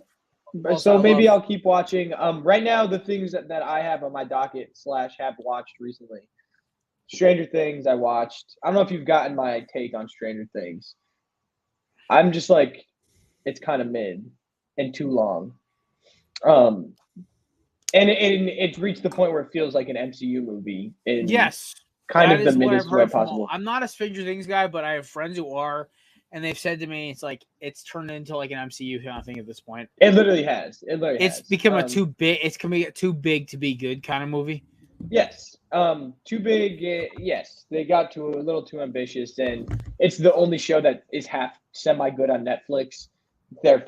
Well, So I maybe love- I'll keep watching. Right now, the things that I have on my docket / have watched recently. Stranger Things I watched. I don't know if you've gotten my take on Stranger Things. I'm just like, it's kind of mid and too long. And it's reached the point where it feels like an MCU movie. In Yes, kind that of the is what middest I've way heard from possible. all. I'm not a Stranger Things guy, but I have friends who are, and they've said to me, it's like it's turned into like an MCU kind of thing at this point. It literally has. It's become a too big. It's becoming a too big to be good kind of movie. Yes. Too big. Yes, they got a little too ambitious, and it's the only show that is half semi good on Netflix. Therefore.